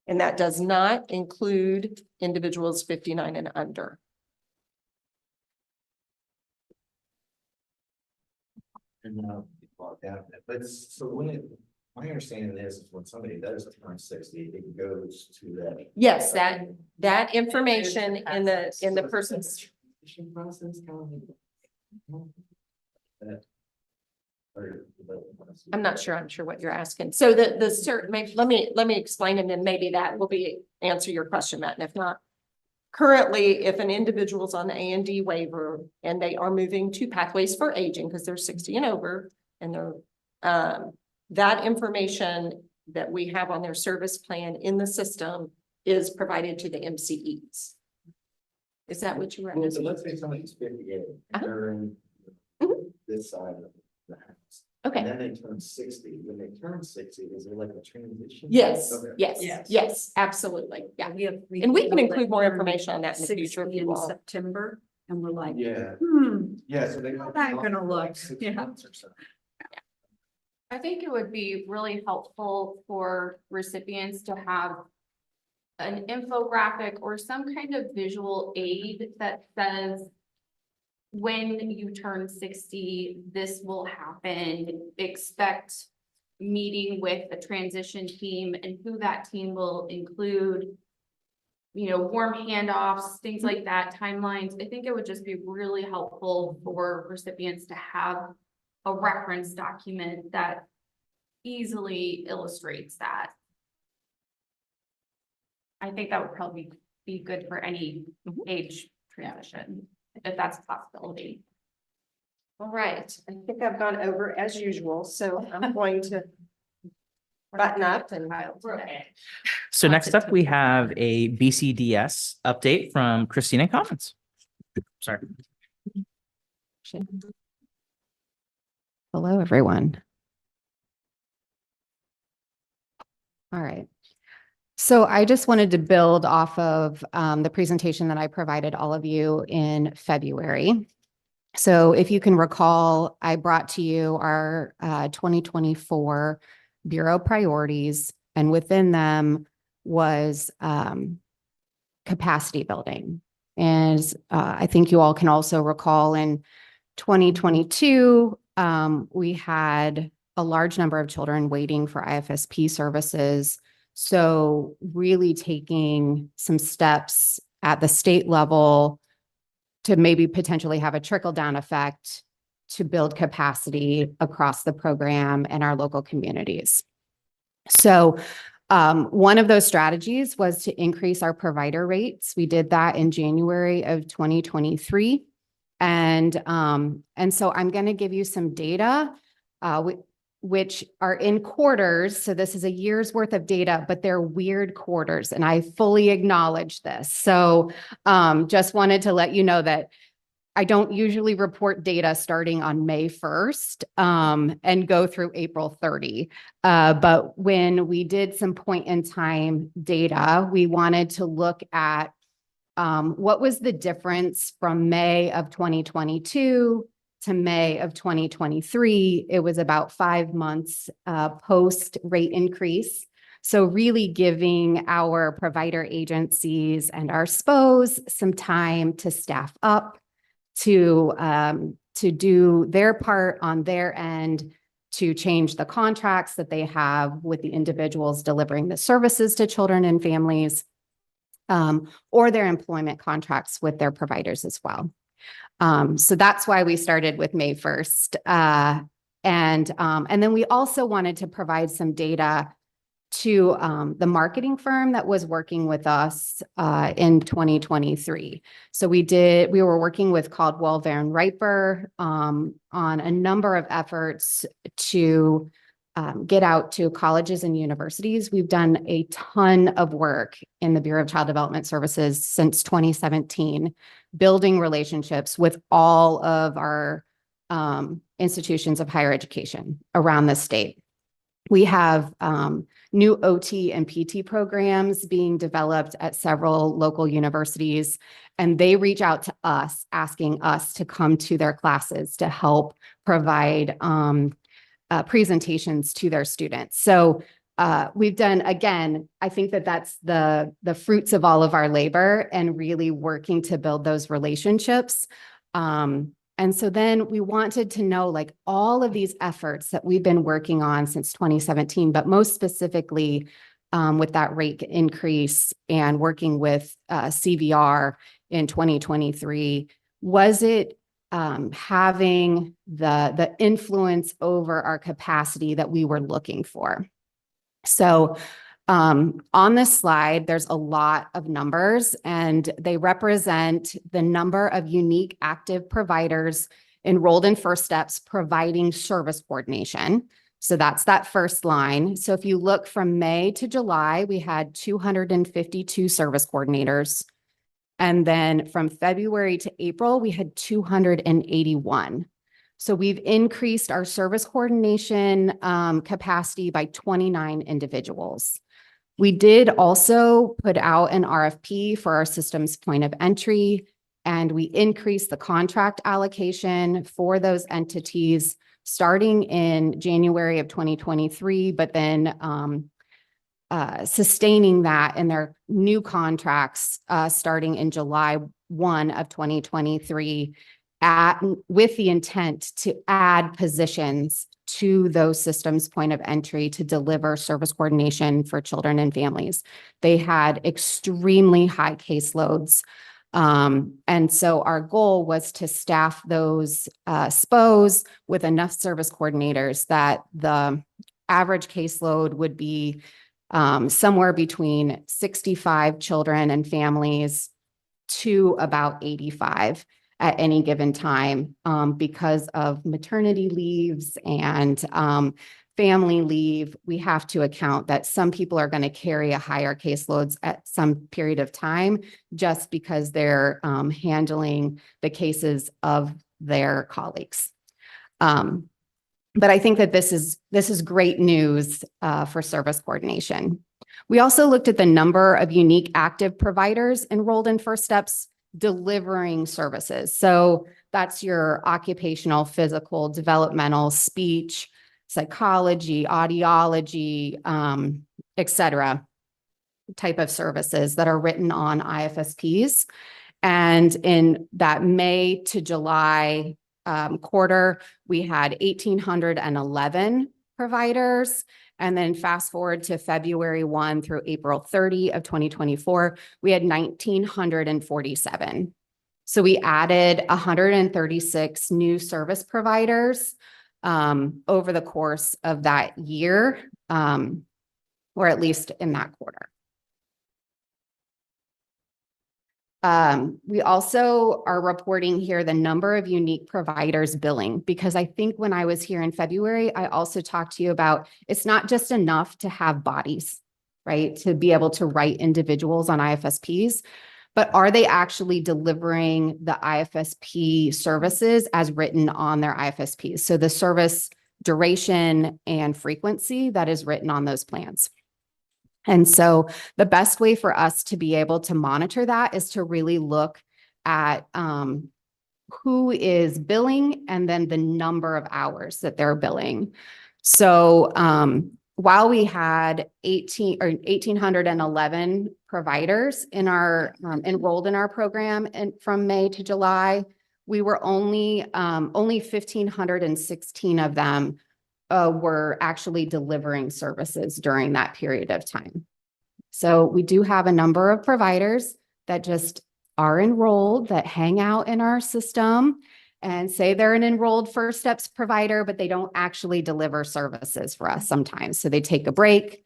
And that does not include individuals 59 and under. And but so my understanding is when somebody does turn 60, it goes to that. Yes, that information in the person's. Process, I'm not sure. I'm sure what you're asking. So the certain, let me explain, and then maybe that will answer your question, Matt. And if not, currently, if an individual's on the A&D waiver and they are moving to pathways for aging because they're 60 and over, and they're that information that we have on their service plan in the system is provided to the MCEs. Is that what you were So asking? let's say somebody's 58, they're in this side of the house. Okay. And then they turn 60. When they turn 60, is there like a transition? Yes, Okay. yes, absolutely. Yeah. We have. And we can include more information on that in the future if 60 you in want. September, and we're like, Yeah, yeah, so they. How's that gonna look? 6 Yeah. months or so. I think it would be really helpful for recipients to have an infographic or some kind of visual aid that says, when you turn 60, this will happen. Expect meeting with a transition team, and who that team will include. Warm handoffs, things like that, timelines. I think it would just be really helpful for recipients to have a reference document that easily illustrates that. I think that would probably be good for any age transition, if that's a possibility. All right, I think I've gone over as usual, so I'm going to button up and. So next up, we have a BCDS update from Christina Commons. Sorry. Hello, everyone. All right. So I just wanted to build off of the presentation that I provided all of you in February. So if you can recall, I brought to you our 2024 Bureau priorities, and within them was capacity building. And I think you all can also recall in 2022, we had a large number of children waiting for IFSP services. So really taking some steps at the state level to maybe potentially have a trickle down effect to build capacity across the program and our local communities. So one of those strategies was to increase our provider rates. We did that in January of 2023. And so I'm going to give you some data, which are in quarters. So this is a year's worth of data, but they're weird quarters. And I fully acknowledge this. So just wanted to let you know that I don't usually report data starting on May 1st and go through April 30. But when we did some point in time data, we wanted to look at what was the difference from May of 2022 to May of 2023. It was about 5 months post rate increase. So really giving our provider agencies and our SPOs some time to staff up, to do their part on their end, to change the contracts that they have with the individuals delivering the services to children and families, or their employment contracts with their providers as well. So that's why we started with May 1st. And then we also wanted to provide some data to the marketing firm that was working with us in 2023. So we were working with Caldwell Van Riper on a number of efforts to get out to colleges and universities. We've done a ton of work in the Bureau of Child Development Services since 2017, building relationships with all of our institutions of higher education around the state. We have new OT and PT programs being developed at several local universities, and they reach out to us asking us to come to their classes to help provide presentations to their students. So we've done, again, I think that that's the fruits of all of our labor and really working to build those relationships. And so then we wanted to know, like, all of these efforts that we've been working on since 2017, but most specifically with that rate increase and working with CVR in 2023, was it having the influence over our capacity that we were looking for? So on this slide, there's a lot of numbers, and they represent the number of unique active providers enrolled in First Steps providing service coordination. So that's that first line. So if you look from May to July, we had 252 service coordinators. And then from February to April, we had 281. So we've increased our service coordination capacity by 29 individuals. We did also put out an RFP for our systems point of entry, and we increased the contract allocation for those entities starting in January of 2023, but then sustaining that in their new contracts starting in July 1 of 2023 with the intent to add positions to those systems point of entry to deliver service coordination for children and families. They had extremely high caseloads. And so our goal was to staff those SPOs with enough service coordinators that the average caseload would be somewhere between 65 children and families to about 85 at any given time because of maternity leaves and family leave. We have to account that some people are going to carry a higher caseloads at some period of time just because they're handling the cases of their colleagues. But I think that this is great news for service coordination. We also looked at the number of unique active providers enrolled in First Steps delivering services. So that's your occupational, physical, developmental, speech, psychology, audiology, et cetera, type of services that are written on IFSPs. And in that May to July quarter, we had 1,811 providers. And then fast forward to February 1 through April 30 of 2024, we had 1,947. So we added 136 new service providers over the course of that year, or at least in that quarter. We also are reporting here the number of unique providers billing, because I think when I was here in February, I also talked to you about it's not just enough to have bodies, right? To be able to write individuals on IFSPs, but are they actually delivering the IFSP services as written on their IFSPs? So the service duration and frequency that is written on those plans. And so the best way for us to be able to monitor that is to really look at who is billing and then the number of hours that they're billing. So while we had 1,811 providers in our enrolled in our program and from May to July, we were only 1,516 of them were actually delivering services during that period of time. So we do have a number of providers that just are enrolled, that hang out in our system and say they're an enrolled First Steps provider, but they don't actually deliver services for us sometimes. So they take a break,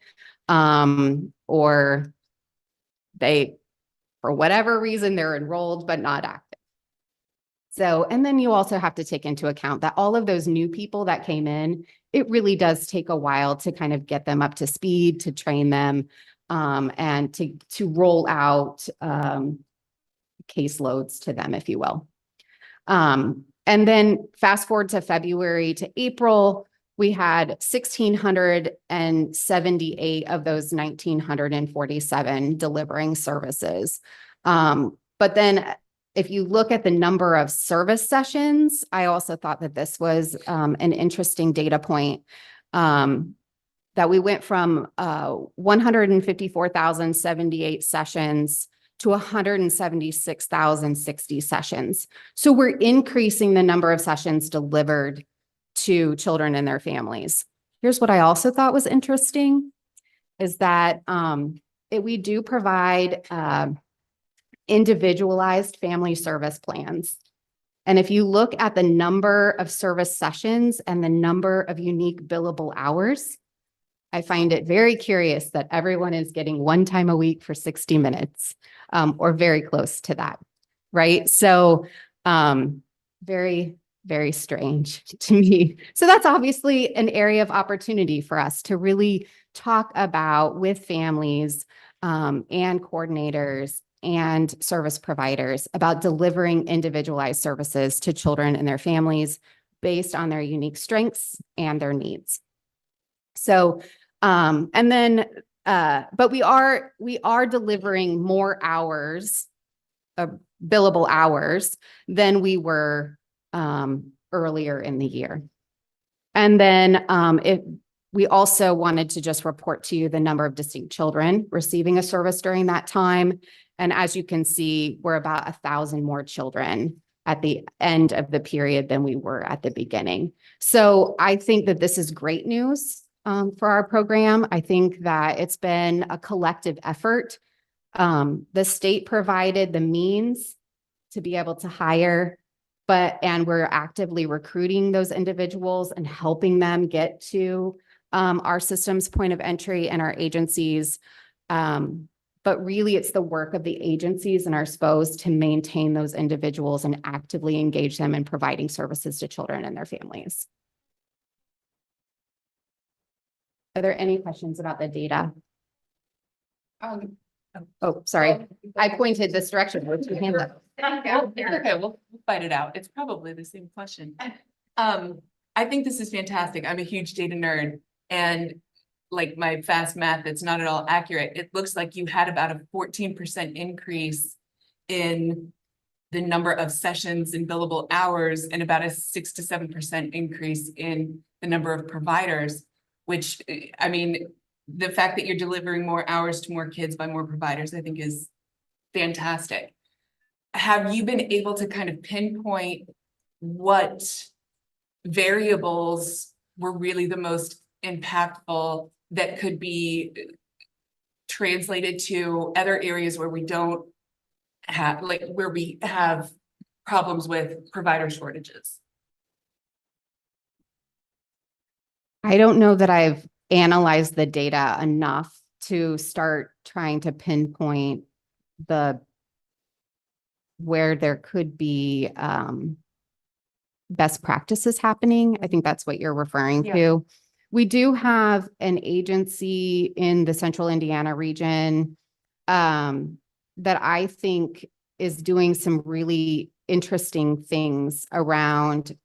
or they, for whatever reason, they're enrolled but not active. So, and then you also have to take into account that all of those new people that came in, it really does take a while to kind of get them up to speed, to train them, and to roll out caseloads to them, if you will. And then fast forward to February to April, we had 1,678 of those 1,947 delivering services. But then if you look at the number of service sessions, I also thought that this was an interesting data point, that we went from 154,078 sessions to 176,060 sessions. So we're increasing the number of sessions delivered to children and their families. Here's what I also thought was interesting is that we do provide individualized family service plans. And if you look at the number of service sessions and the number of unique billable hours, I find it very curious that everyone is getting one time a week for 60 minutes, or very close to that, right? So very, very strange to me. So that's obviously an area of opportunity for us to really talk about with families and coordinators and service providers about delivering individualized services to children and their families based on their unique strengths and their needs. So, and then, but we are delivering more hours, billable hours than we were earlier in the year. And then we also wanted to just report to you the number of distinct children receiving a service during that time. And as you can see, we're about 1,000 more children at the end of the period than we were at the beginning. So I think that this is great news for our program. I think that it's been a collective effort. The state provided the means to be able to hire, and we're actively recruiting those individuals and helping them get to our system's point of entry and our agencies. But really it's the work of the agencies and our SPOs to maintain those individuals and actively engage them in providing services to children and their families. Are there any questions about the data? Oh, sorry. I pointed this direction. Where's your hand up? Okay, we'll fight it out. It's probably the same question. I I think this is fantastic. I'm a huge data nerd and like my fast math, it's not at all accurate. It looks like you had about a 14% increase in the number of sessions and billable hours and about a 6 to 7% increase in the number of providers, which, I mean, the fact that you're delivering more hours to more kids by more providers, I think is fantastic. Have you been able to kind of pinpoint what variables were really the most impactful that could be translated to other areas where we don't have, like, where we have problems with provider shortages? I don't know that I've analyzed the data enough to start trying to pinpoint where there could be best practices happening. I think that's what you're referring to. We do have an agency in the central Indiana region that I think is doing some really interesting things around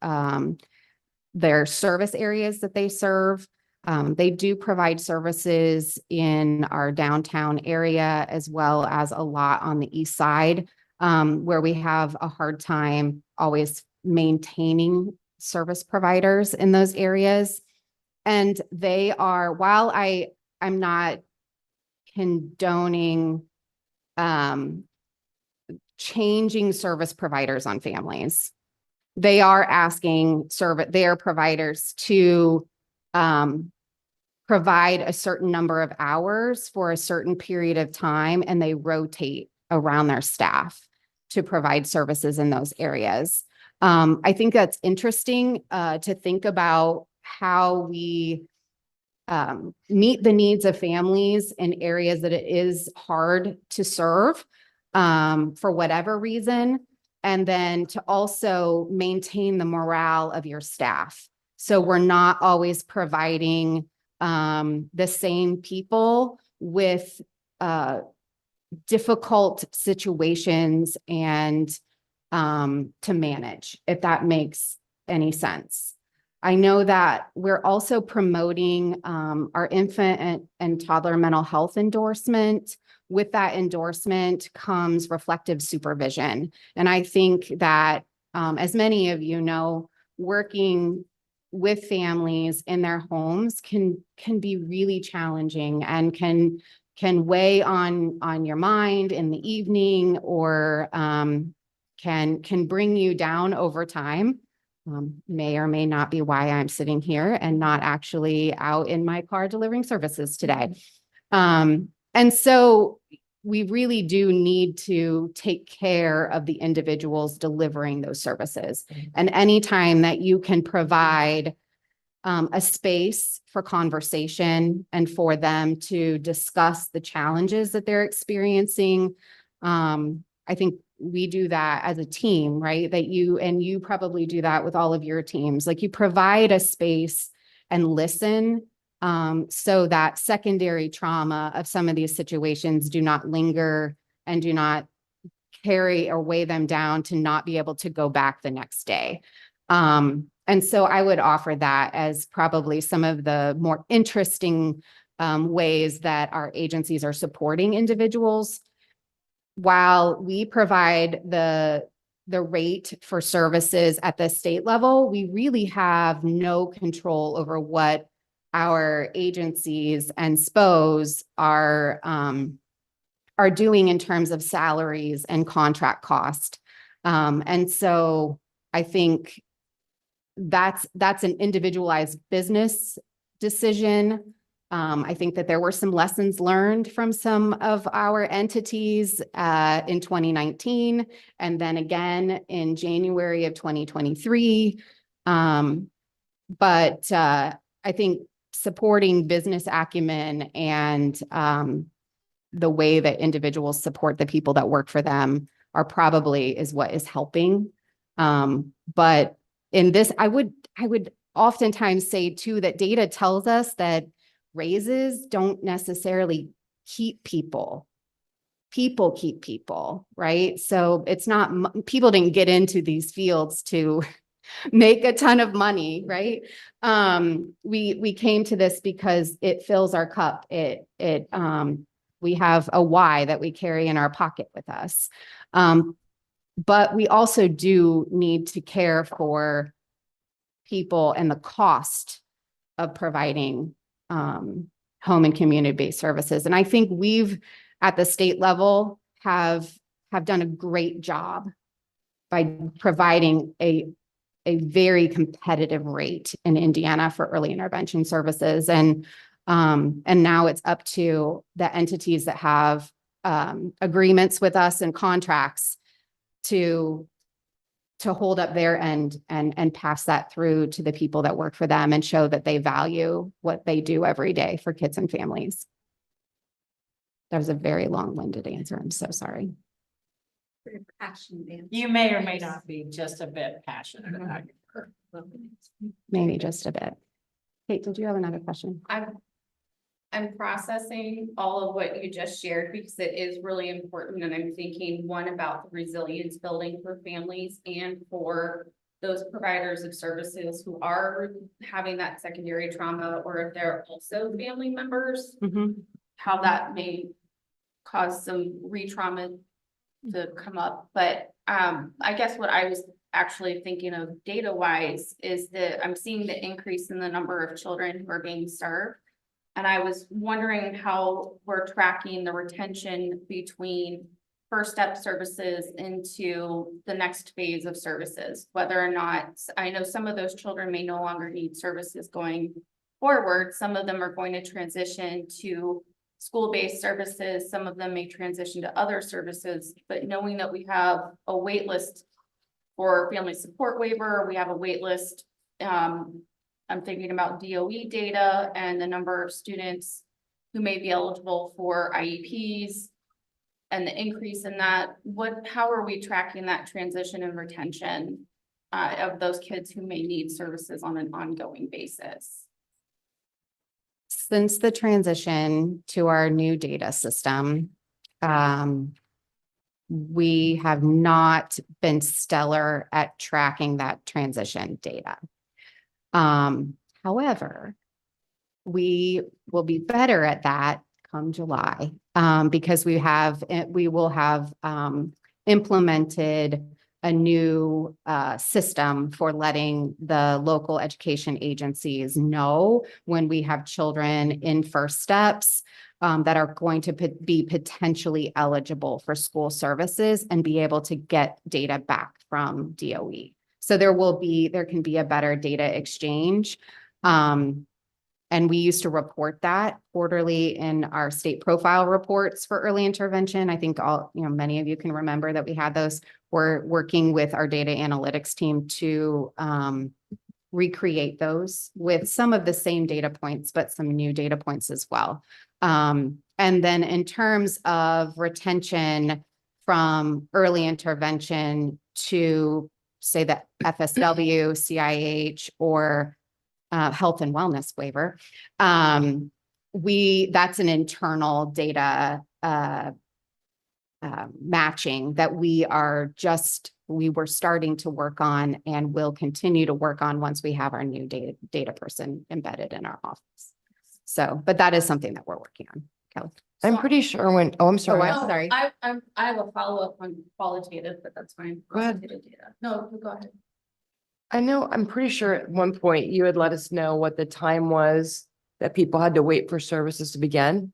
their service areas that they serve. They do provide services in our downtown area as well as a lot on the east side, where we have a hard time always maintaining service providers in those areas. And they are, while I'm not condoning changing service providers on families, they are asking their providers to provide a certain number of hours for a certain period of time, and they rotate around their staff to provide services in those areas. I think that's interesting to think about how we meet the needs of families in areas that it is hard to serve for whatever reason, and then to also maintain the morale of your staff. So we're not always providing the same people with difficult situations and to manage, if that makes any sense. I know that we're also promoting our infant and toddler mental health endorsement. With that endorsement comes reflective supervision. And I think that, as many of you know, working with families in their homes can be really challenging and can weigh on your mind in the evening, or can bring you down over time. May or may not be why I'm sitting here and not actually out in my car delivering services today. And so we really do need to take care of the individuals delivering those services. And anytime that you can provide a space for conversation and for them to discuss the challenges that they're experiencing, I think we do that as a team, right? That you probably do that with all of your teams. Like, you provide a space and listen, so that secondary trauma of some of these situations do not linger and do not carry or weigh them down to not be able to go back the next day. And so I would offer that as probably some of the more interesting ways that our agencies are supporting individuals. While we provide the rate for services at the state level, we really have no control over what our agencies and SPOs are doing in terms of salaries and contract cost. And so I think that's an individualized business decision. I think that there were some lessons learned from some of our entities in 2019, and then again in January of 2023. But I think supporting business acumen and the way that individuals support the people that work for them is what is helping. But in this, I would oftentimes say too, that data tells us that raises don't necessarily keep people. People keep people, right? So it's not, people didn't get into these fields to make a ton of money, right? We came to this because it fills our cup. We have a why that we carry in our pocket with us. But we also do need to care for people and the cost of providing home and community-based services. And I think we've, at the state level, have done a great job by providing a very competitive rate in Indiana for early intervention services. And now it's up to the entities that have agreements with us and contracts to hold up their end and pass that through to the people that work for them and show that they value what they do every day for kids and families. That was a very long-winded answer. I'm so sorry. Very passionate answer. You may or may not be just a bit passionate about it. Maybe just a bit. Kate, did you have another question? I'm processing all of what you just shared because it is really important. And I'm thinking, one, about the resilience building for families and for those providers of services who are having that secondary trauma, or if they're also family members, how that may cause some re-trauma to come up. But I guess what I was actually thinking of data wise is that I'm seeing the increase in the number of children who are being served. And I was wondering how we're tracking the retention between first step services into the next phase of services, whether or not, I know some of those children may no longer need services going forward. Some of them are going to transition to school-based services. Some of them may transition to other services, but knowing that we have a wait list for family support waiver, we have a wait list. I'm thinking about DOE data and the number of students who may be eligible for IEPs and the increase in that. How are we tracking that transition and retention of those kids who may need services on an ongoing basis? Since the transition to our new data system, we have not been stellar at tracking that transition data. However, we will be better at that come July, because we will have implemented a new system for letting the local education agencies know when we have children in first steps that are going to be potentially eligible for school services and be able to get data back from DOE. So there can be a better data exchange. And we used to report that quarterly in our state profile reports for early intervention. I think many of you can remember that we had those. We're working with our data analytics team to recreate those with some of the same data points, but some new data points as well. And then in terms of retention from early intervention to say the FSW, CIH, or health and wellness waiver, that's an internal data matching that we were starting to work on and will continue to work on once we have our new data person embedded in our office. So, but that is something that we're working on. Kelly. I'm pretty sure I'm sorry. I'm sorry. I have a follow-up on qualitative, but that's fine. Go ahead. Quantitative data. No, go ahead. I'm pretty sure at one point you had let us know what the time was that people had to wait for services to begin,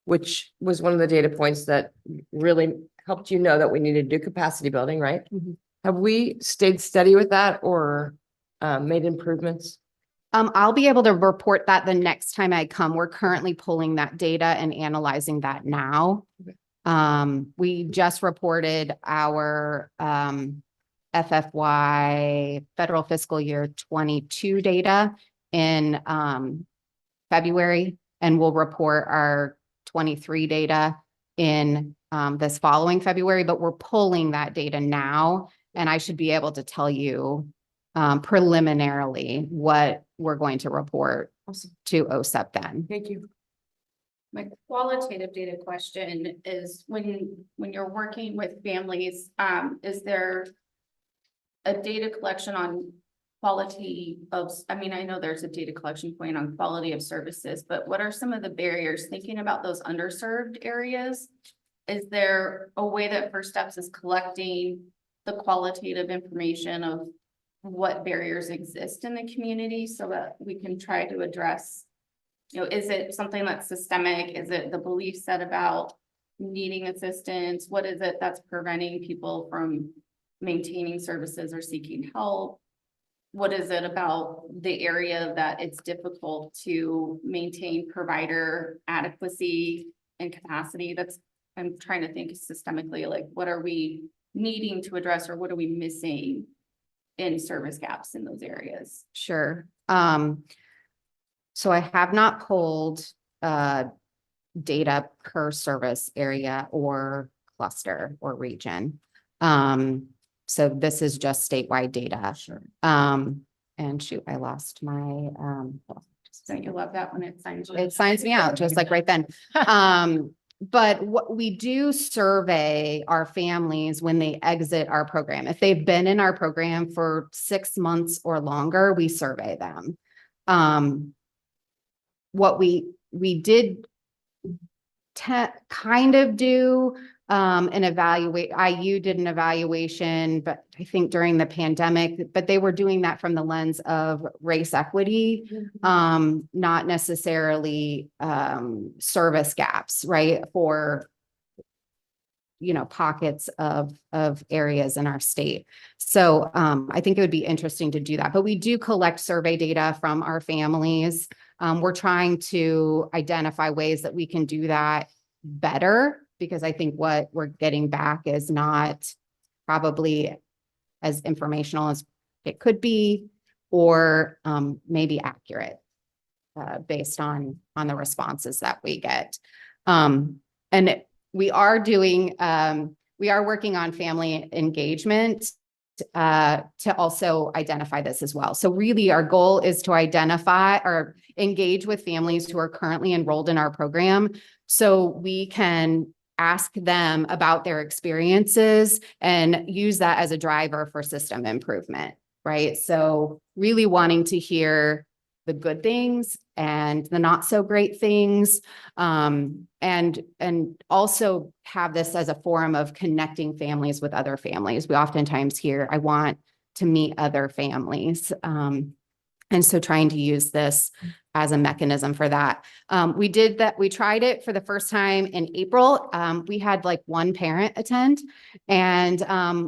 which was one of the data points that really helped you know that we needed to do capacity building, right? Have we stayed steady with that or made improvements? I'll be able to report that the next time I come. We're currently pulling that data and analyzing that now. We just reported our FFY federal fiscal year 22 data in February, and we'll report our 23 data in this following February, but we're pulling that data now, and I should be able to tell you preliminarily what we're going to report to OSEP then. Thank you. My qualitative data question is when you're working with families, is there a data collection on quality of, I mean, I know there's a data collection point on quality of services, but what are some of the barriers, thinking about those underserved areas? Is there a way that First Steps is collecting the qualitative information of what barriers exist in the community so that we can try to address, you know, is it something that's systemic? Is it the belief set about needing assistance? What is it that's preventing people from maintaining services or seeking help? What is it about the area that it's difficult to maintain provider adequacy and capacity? That's, I'm trying to think systemically, like, what are we needing to address or what are we missing in service gaps in those areas? Sure. So I have not pulled data per service area or cluster or region. So this is just statewide data. Sure. And shoot, I lost my, Don't you love that when it signs you? it signs me out just like right then. But what we do survey our families when they exit our program. If they've been in our program for 6 months or longer, we survey them. What we did kind of do IU did an evaluation, but I think during the pandemic, but they were doing that from the lens of race equity, not necessarily service gaps, right? For, you know, pockets of areas in our state. So I think it would be interesting to do that, but we do collect survey data from our families. We're trying to identify ways that we can do that better, because I think what we're getting back is not probably as informational as it could be, or maybe accurate based on the responses that we get. And we are working on family engagement to also identify this as well. So really our goal is to identify or engage with families who are currently enrolled in our program so we can ask them about their experiences and use that as a driver for system improvement, right? So really wanting to hear the good things and the not so great things, and also have this as a forum of connecting families with other families. We oftentimes hear, I want to meet other families. And so trying to use this as a mechanism for that. We did that. We tried it for the first time in April. We had like one parent attend. And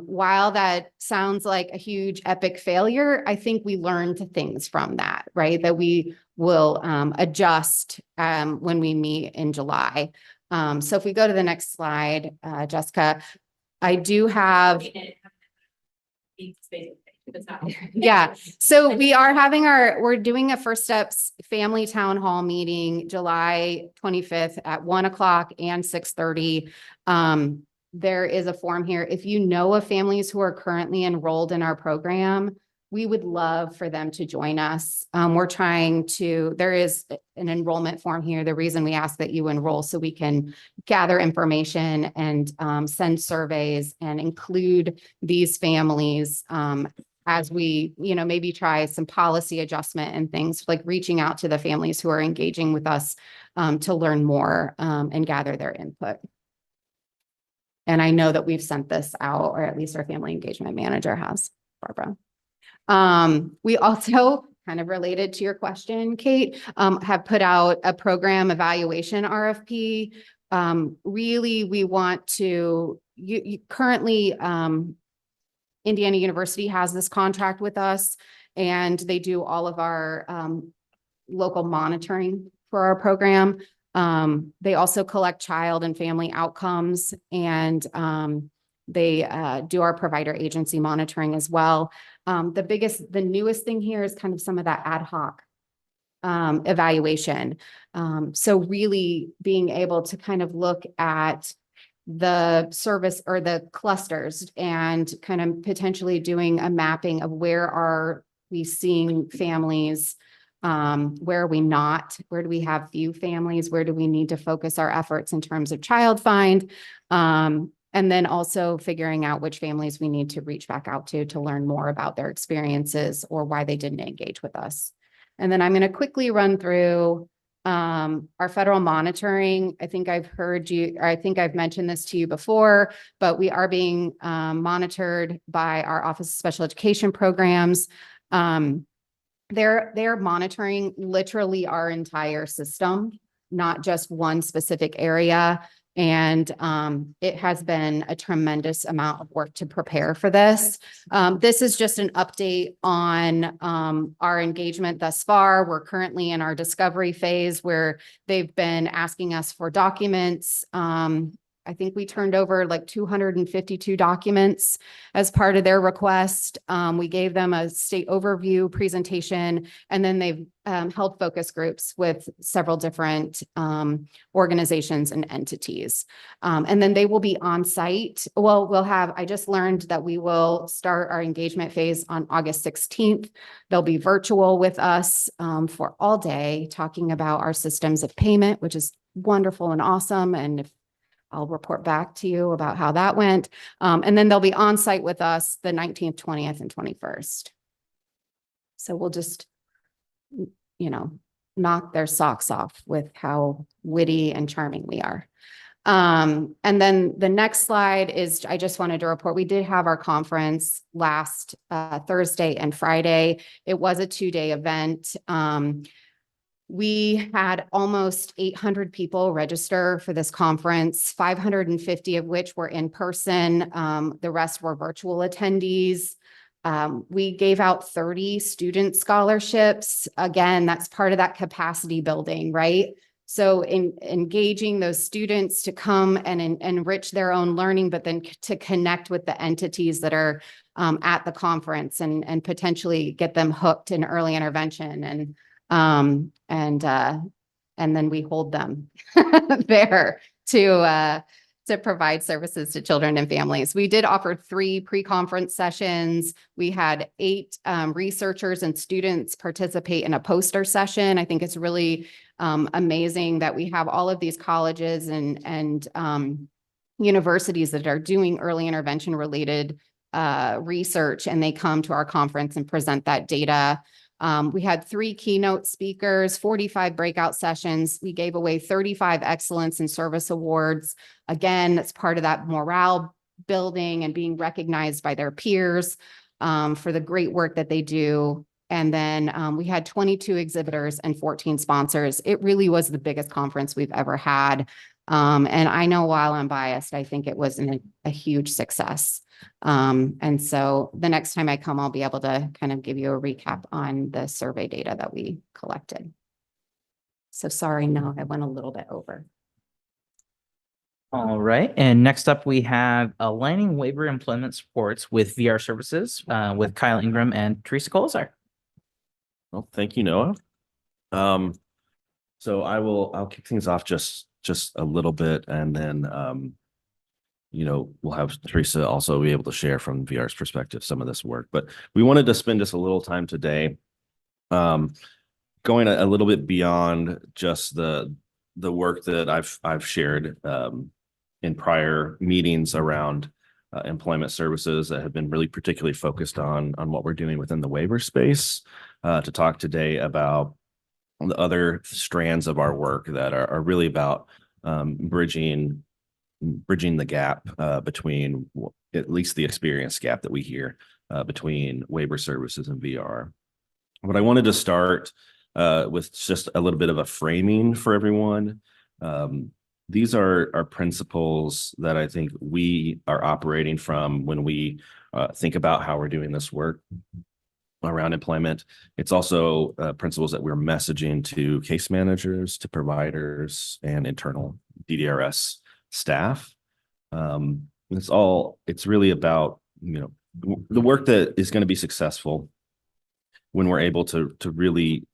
while that sounds like a huge epic failure, I think we learned things from that, right? That we will adjust when we meet in July. So if we go to the next slide, Jessica, I do have. Yeah. So we are having we're doing a First Steps Family Town Hall meeting July 25th at 1:00 and 6:30. There is a form here. If you know of families who are currently enrolled in our program, we would love for them to join us. There is an enrollment form here. The reason we ask that you enroll so we can gather information and send surveys and include these families as we, maybe try some policy adjustment and things like reaching out to the families who are engaging with us to learn more and gather their input. And I know that we've sent this out, or at least our family engagement manager has, Barbara. We also, kind of related to your question, Kate, have put out a program evaluation RFP. Really, we want to, currently, Indiana University has this contract with us, and they do all of our local monitoring for our program. They also collect child and family outcomes, and they do our provider agency monitoring as well. The newest thing here is kind of some of that ad hoc evaluation. So really being able to kind of look at the service or the clusters and kind of potentially doing a mapping of where are we seeing families, where are we not, where do we have few families, where do we need to focus our efforts in terms of child find, and And then also figuring out which families we need to reach back out to learn more about their experiences or why they didn't engage with us. And then I'm going to quickly run through our federal monitoring. I think I've heard you, or I think I've mentioned this to you before, but we are being monitored by our Office of Special Education Programs. They're monitoring literally our entire system, not just one specific area. And it has been a tremendous amount of work to prepare for this. This is just an update on our engagement thus far. We're currently in our discovery phase where they've been asking us for documents. I think we turned over like 252 documents as part of their request. We gave them a state overview presentation, and then they've held focus groups with several different organizations and entities. And then they will be on site. Well, I just learned that we will start our engagement phase on August 16th. They'll be virtual with us for all day, talking about our systems of payment, which is wonderful and awesome. And if I'll report back to you about how that went. And then they'll be on site with us the 19th, 20th, and 21st. So we'll just, knock their socks off with how witty and charming we are. And then the next slide is, I just wanted to report, we did have our conference last Thursday and Friday. It was a 2-day event. We had almost 800 people register for this conference, 550 of which were in person. The rest were virtual attendees. We gave out 30 student scholarships. Again, that's part of that capacity building, right? So engaging those students to come and enrich their own learning, but then to connect with the entities that are at the conference and potentially get them hooked in early intervention. And then we hold them there to provide services to children and families. We did offer 3 pre-conference sessions. We had 8 researchers and students participate in a poster session. I think it's really amazing that we have all of these colleges and universities that are doing early intervention related research, and they come to our conference and present that data. We had 3 keynote speakers, 45 breakout sessions. We gave away 35 excellence and service awards. Again, that's part of that morale building and being recognized by their peers for the great work that they do. And then we had 22 exhibitors and 14 sponsors. It really was the biggest conference we've ever had. And I know, while I'm biased, I think it was a huge success. And so the next time I come, I'll be able to kind of give you a recap on the survey data that we collected. So sorry, no, I went a little bit over. All right. And next up, we have aligning waiver employment supports with VR services with Kyle Ingram and Teresa Colzar. Well, thank you, Noah. So I'll kick things off just a little bit, and then we'll have Teresa also be able to share from VR's perspective some of this work. But we wanted to spend just a little time today going a little bit beyond just the work that I've shared in prior meetings around employment services that have been really particularly focused on what we're doing within the waiver space, to talk today about the other strands of our work that are really about bridging the gap between, at least the experience gap that we hear between waiver services and VR. But I wanted to start with just a little bit of a framing for everyone. These are principles that I think we are operating from when we think about how we're doing this work around employment. It's also principles that we're messaging to case managers, to providers, and internal DDRS staff. It's really about, the work that is going to be successful when we're able to really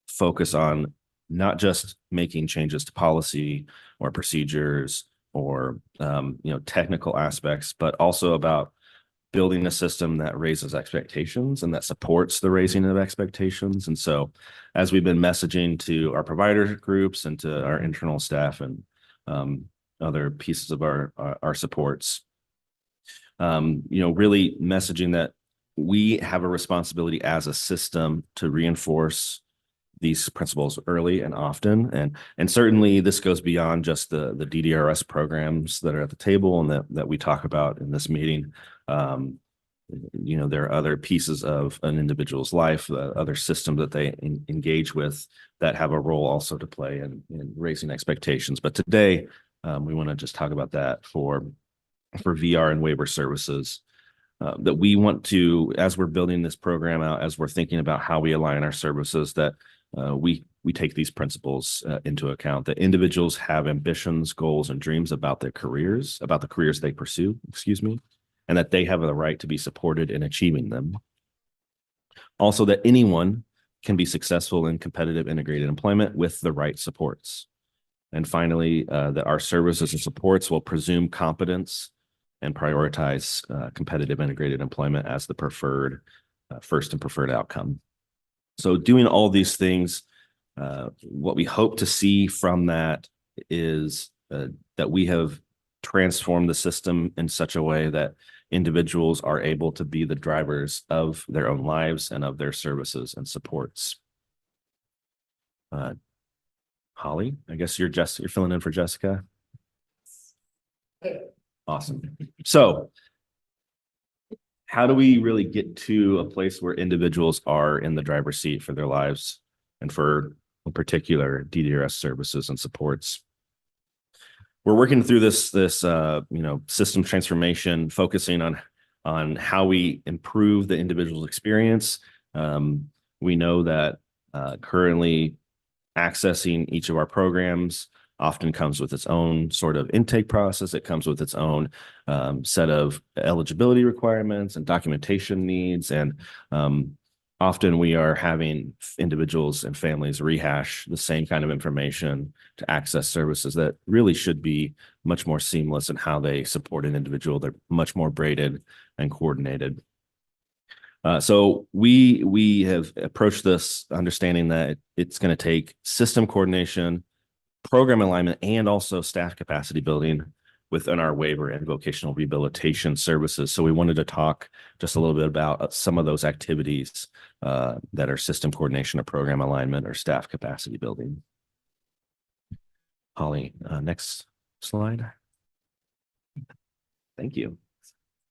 focus on not just making changes to policy or procedures or technical aspects, but also about building a system that raises expectations and that supports the raising of expectations. And so as we've been messaging to our provider groups and to our internal staff and other pieces of our supports. Really messaging that we have a responsibility as a system to reinforce these principles early and often. And certainly this goes beyond just the DDRS programs that are at the table and that we talk about in this meeting. There are other pieces of an individual's life, other systems that they engage with that have a role also to play in raising expectations. But today, we want to just talk about that for VR and waiver services. That we want to, as we're building this program out, as we're thinking about how we align our services, that we take these principles into account, that individuals have ambitions, goals, and dreams about their careers, about the careers they pursue, and that they have the right to be supported in achieving them. Also, that anyone can be successful in competitive integrated employment with the right supports. And finally, that our services and supports will presume competence and prioritize competitive integrated employment as the preferred, first and preferred outcome. So doing all these things, what we hope to see from that is that we have transformed the system in such a way that individuals are able to be the drivers of their own lives and of their services and supports. Holly, I guess you're filling in for Jessica. Awesome. So how do we really get to a place where individuals are in the driver's seat for their lives and for, in particular, DDRS services and supports? We're working through this system transformation, focusing on how we improve the individual's experience. We know that currently accessing each of our programs often comes with its own sort of intake process. It comes with its own set of eligibility requirements and documentation needs. And often we are having individuals and families rehash the same kind of information to access services that really should be much more seamless in how they support an individual. They're much more braided and coordinated. So we have approached this understanding that it's going to take system coordination, program alignment, and also staff capacity building within our waiver and vocational rehabilitation services. So we wanted to talk just a little bit about some of those activities that are system coordination or program alignment or staff capacity building. Holly, next slide. Thank you.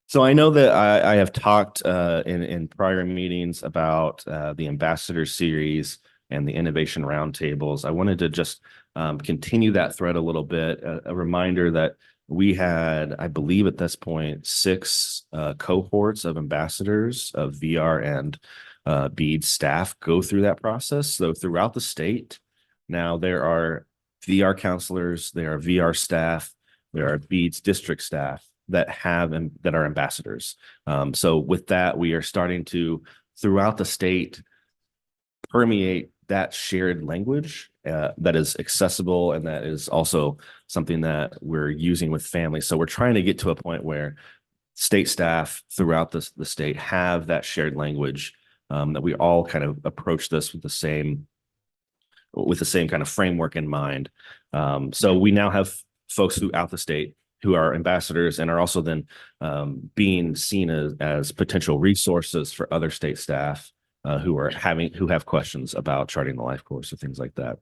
So I know that I have talked in prior meetings about the Ambassador Series and the Innovation Roundtables. I wanted to just continue that thread a little bit. A reminder that we had, I believe at this point, 6 cohorts of ambassadors of VR and BEAD staff go through that process. So throughout the state, now there are VR counselors, there are VR staff, there are BEAD's district staff that are ambassadors. So with that, we are starting to, throughout the state, permeate that shared language that is accessible and that is also something that we're using with families. So we're trying to get to a point where state staff throughout the state have that shared language, that we all kind of approach this with the same kind of framework in mind. So we now have folks throughout the state who are ambassadors and are also then being seen as potential resources for other state staff who have questions about charting the life course or things like that.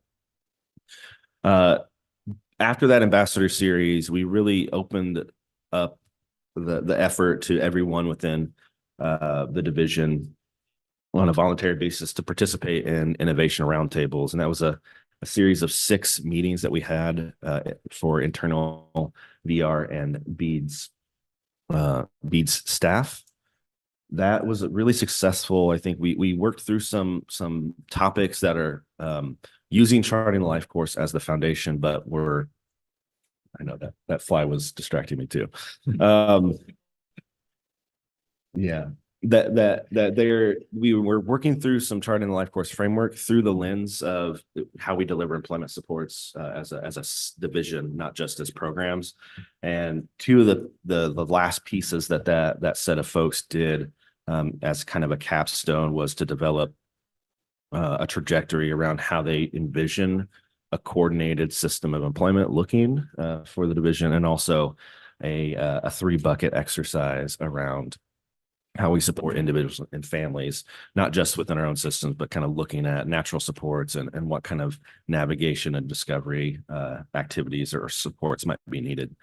After that ambassador series, we really opened up the effort to everyone within the division on a voluntary basis to participate in innovation roundtables. And that was a series of 6 meetings that we had for internal VR and BEAD's staff. That was really successful. I think we worked through some topics that are using charting the life course as the foundation, but I know that fly was distracting me too. Yeah, we were working through some charting the life course framework through the lens of how we deliver employment supports as a division, not just as programs. And 2 of the last pieces that set of folks did as kind of a capstone was to develop a trajectory around how they envision a coordinated system of employment looking for the division, and also a 3-bucket exercise around how we support individuals and families, not just within our own systems, but kind of looking at natural supports and what kind of navigation and discovery activities or supports might be needed.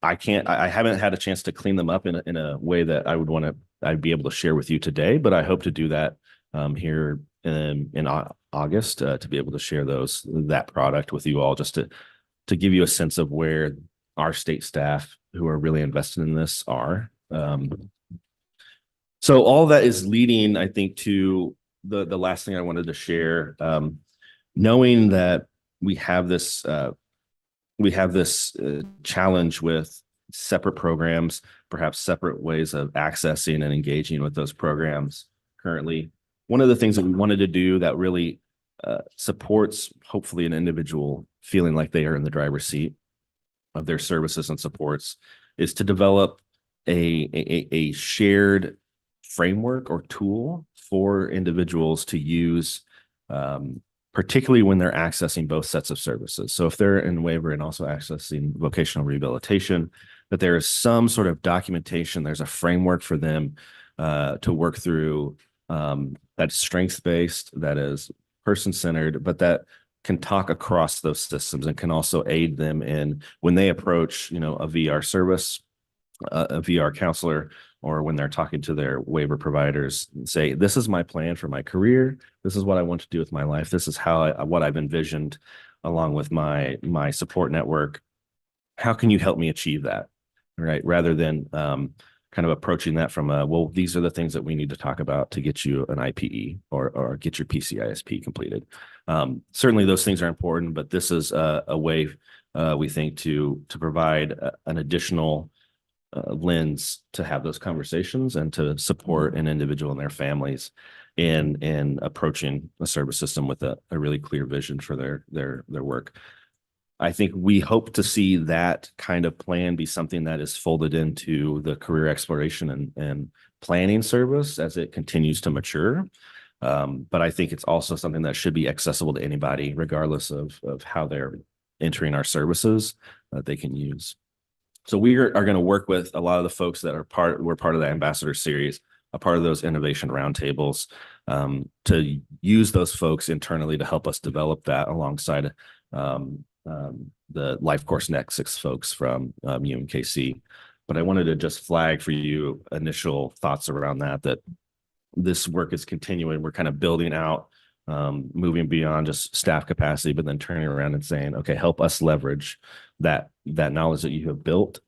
I haven't had a chance to clean them up in a way that I'd be able to share with you today, but I hope to do that here in August to be able to share that product with you all, just to give you a sense of where our state staff who are really invested in this are. So all that is leading, I think, to the last thing I wanted to share. Knowing that we have this challenge with separate programs, perhaps separate ways of accessing and engaging with those programs currently. One of the things that we wanted to do that really supports, hopefully, an individual feeling like they are in the driver's seat of their services and supports is to develop a shared framework or tool for individuals to use, particularly when they're accessing both sets of services. So if they're in waiver and also accessing vocational rehabilitation, that there is some sort of documentation, there's a framework for them to work through that's strengths-based, that is person-centered, but that can talk across those systems and can also aid them in when they approach, a VR service, a VR counselor, or when they're talking to their waiver providers and say, this is my plan for my career. This is what I want to do with my life. This is what I've envisioned along with my support network. How can you help me achieve that? Right. Rather than kind of approaching that from well, these are the things that we need to talk about to get you an IPE or get your PCISP completed. Certainly those things are important, but this is a way we think to provide an additional lens to have those conversations and to support an individual and their families in approaching a service system with a really clear vision for their work. I think we hope to see that kind of plan be something that is folded into the career exploration and planning service as it continues to mature. But I think it's also something that should be accessible to anybody, regardless of how they're entering our services that they can use. So we are going to work with a lot of the folks that we're part of the Ambassador Series, a part of those innovation roundtables, to use those folks internally to help us develop that alongside the Life Course Nexus folks from UMKC. But I wanted to just flag for you initial thoughts around that this work is continuing. We're kind of building out, moving beyond just staff capacity, but then turning around and saying, okay, help us leverage that knowledge that you have built.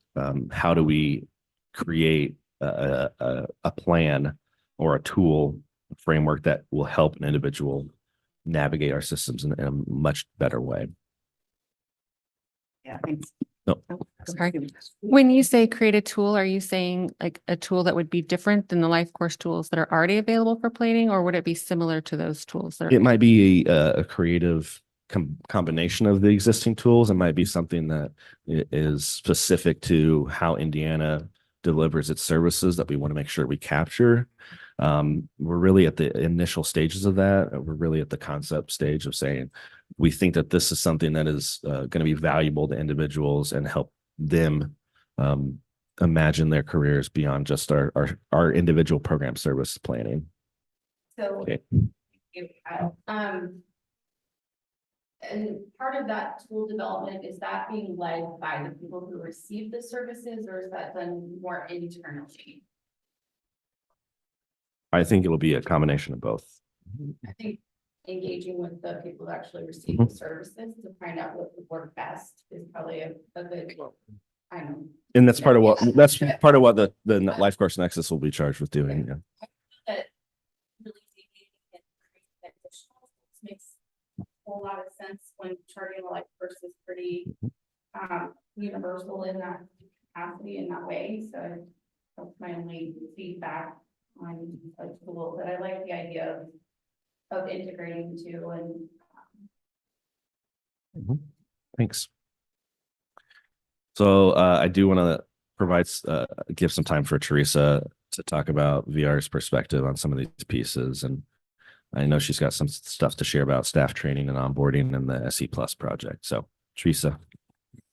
How do we create a plan or a tool framework that will help an individual navigate our systems in a much better way? Yeah, thanks. No. Sorry. When you say create a tool, are you saying like a tool that would be different than the life course tools that are already available for planning, or would it be similar to those tools? It might be a creative combination of the existing tools. It might be something that is specific to how Indiana delivers its services that we want to make sure we capture. We're really at the initial stages of that. We're really at the concept stage of saying, we think that this is something that is going to be valuable to individuals and help them imagine their careers beyond just our individual program service planning. So, Okay. And part of that tool development, is that being led by the people who receive the services, or is that done more internally? I think it'll be a combination of both. I think engaging with the people who actually receive the services to find out what would work best is probably a good, I don't know. And that's part of what the Life Course Nexus will be charged with doing. Yeah. That really makes a whole lot of sense when charting a life course is pretty universal in that capacity in that way. So that's my only feedback on a tool, but I like the idea of integrating too. And Thanks. So I do want to give some time for Teresa to talk about VR's perspective on some of these pieces. And I know she's got some stuff to share about staff training and onboarding and the SE Plus project. So Teresa.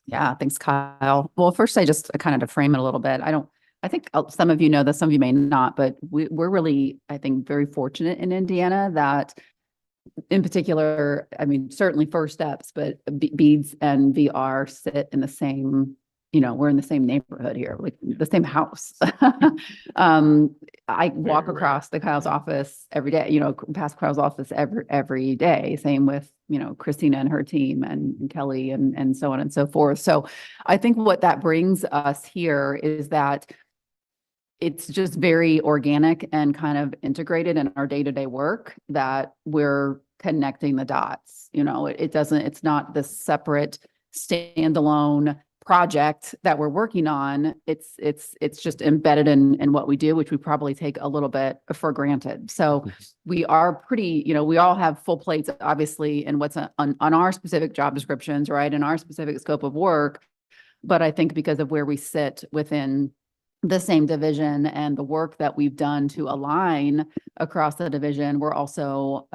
Yeah, thanks, Kyle. Well, first, I just kind of to frame it a little bit. I think some of you know this, some of you may not, but we're really, I think, very fortunate in Indiana that in particular, I mean, certainly First Steps, but beads and VR sit in the same, we're in the same neighborhood here, like the same house. I walk across the Kyle's office every day, past Kyle's office every day. Same with, Christina and her team and Kelly and so on and so forth. So I think what that brings us here is that it's just very organic and kind of integrated in our day-to-day work that we're connecting the dots. It's not this separate standalone project that we're working on. It's just embedded in what we do, which we probably take a little bit for granted. So we are pretty, we all have full plates, obviously, in what's on our specific job descriptions, right? In our specific scope of work. But I think because of where we sit within the same division and the work that we've done to align across the division, we're also,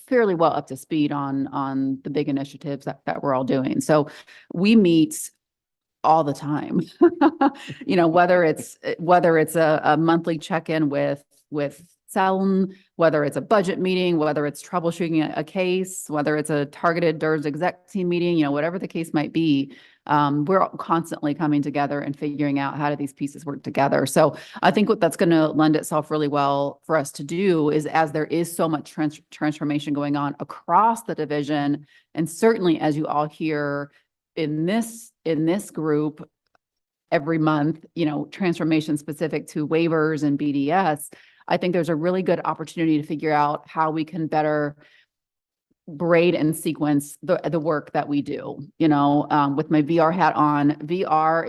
fairly well up to speed on the big initiatives that we're all doing. So we meet all the time, whether it's a monthly check-in with Salem, whether it's a budget meeting, whether it's troubleshooting a case, whether it's a targeted DERS exec team meeting, whatever the case might be. We're constantly coming together and figuring out how do these pieces work together. So I think what that's going to lend itself really well for us to do is, as there is so much transformation going on across the division, and certainly as you all hear in this group every month, transformation specific to waivers and BDS, I think there's a really good opportunity to figure out how we can better braid and sequence the work that we do. With my VR hat on, VR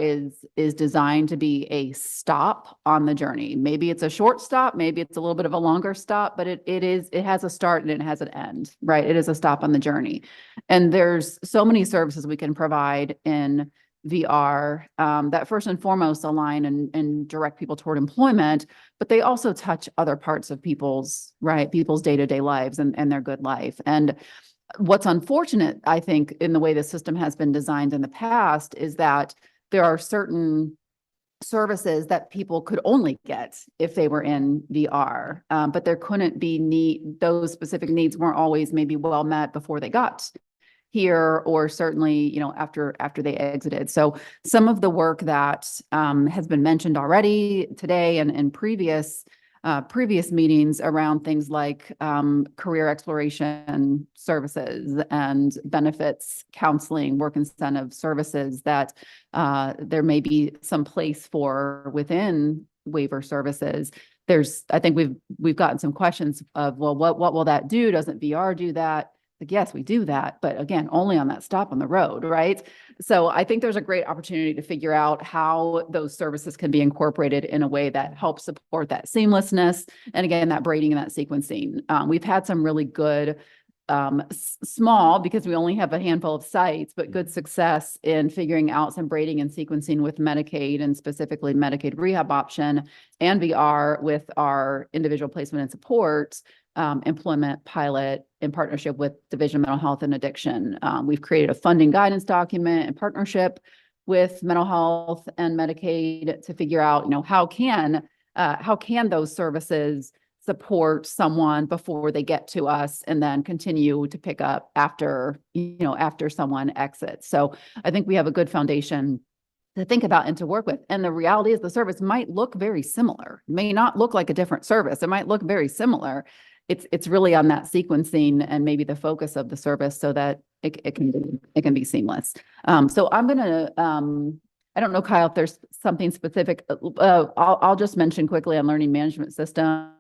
is designed to be a stop on the journey. Maybe it's a short stop, maybe it's a little bit of a longer stop, but it has a start and it has an end, right? It is a stop on the journey. And there's so many services we can provide in VR that first and foremost align and direct people toward employment, but they also touch other parts of people's day-to-day lives and their good life. And what's unfortunate, I think, in the way the system has been designed in the past is that there are certain services that people could only get if they were in VR, but there couldn't be those specific needs weren't always maybe well met before they got here, or certainly, after they exited. So some of the work that has been mentioned already today and in previous meetings around things like career exploration services and benefits, counseling, work incentive services that there may be some place for within waiver services. I think we've gotten some questions of, well, what will that do? Doesn't VR do that? Like, yes, we do that, but again, only on that stop on the road, right? So I think there's a great opportunity to figure out how those services can be incorporated in a way that helps support that seamlessness. And again, that braiding and that sequencing. We've had some really good, small, because we only have a handful of sites, but good success in figuring out some braiding and sequencing with Medicaid and specifically Medicaid rehab option and VR with our individual placement and support employment pilot in partnership with Division of Mental Health and Addiction. We've created a funding guidance document in partnership with mental health and Medicaid to figure out, how can those services support someone before they get to us and then continue to pick up after someone exits. So I think we have a good foundation to think about and to work with. And the reality is the service might look very similar, may not look like a different service. It might look very similar. It's really on that sequencing and maybe the focus of the service so that it can be seamless. So I'm gonna I don't know, Kyle, if there's something specific. I'll just mention quickly on learning management system.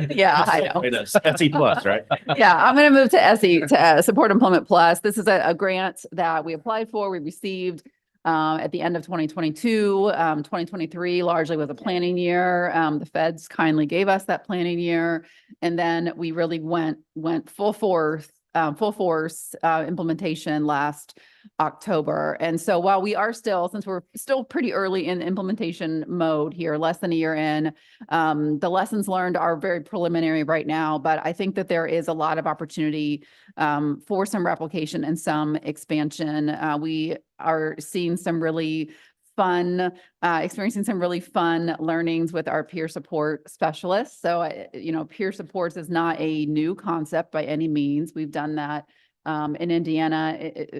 Yeah, I know. Wait, that's SE plus, right? Yeah, I'm going to move to SE, to Support Employment Plus. This is a grant that we applied for, we received at the end of 2022. 2023 largely was a planning year. The feds kindly gave us that planning year. And then we really went full force implementation last October. And so while we are still, since we're still pretty early in implementation mode here, less than a year in, the lessons learned are very preliminary right now, but I think that there is a lot of opportunity for some replication and some expansion. We are seeing some really fun, experiencing some really fun learnings with our peer support specialists. So, peer supports is not a new concept by any means. We've done that in Indiana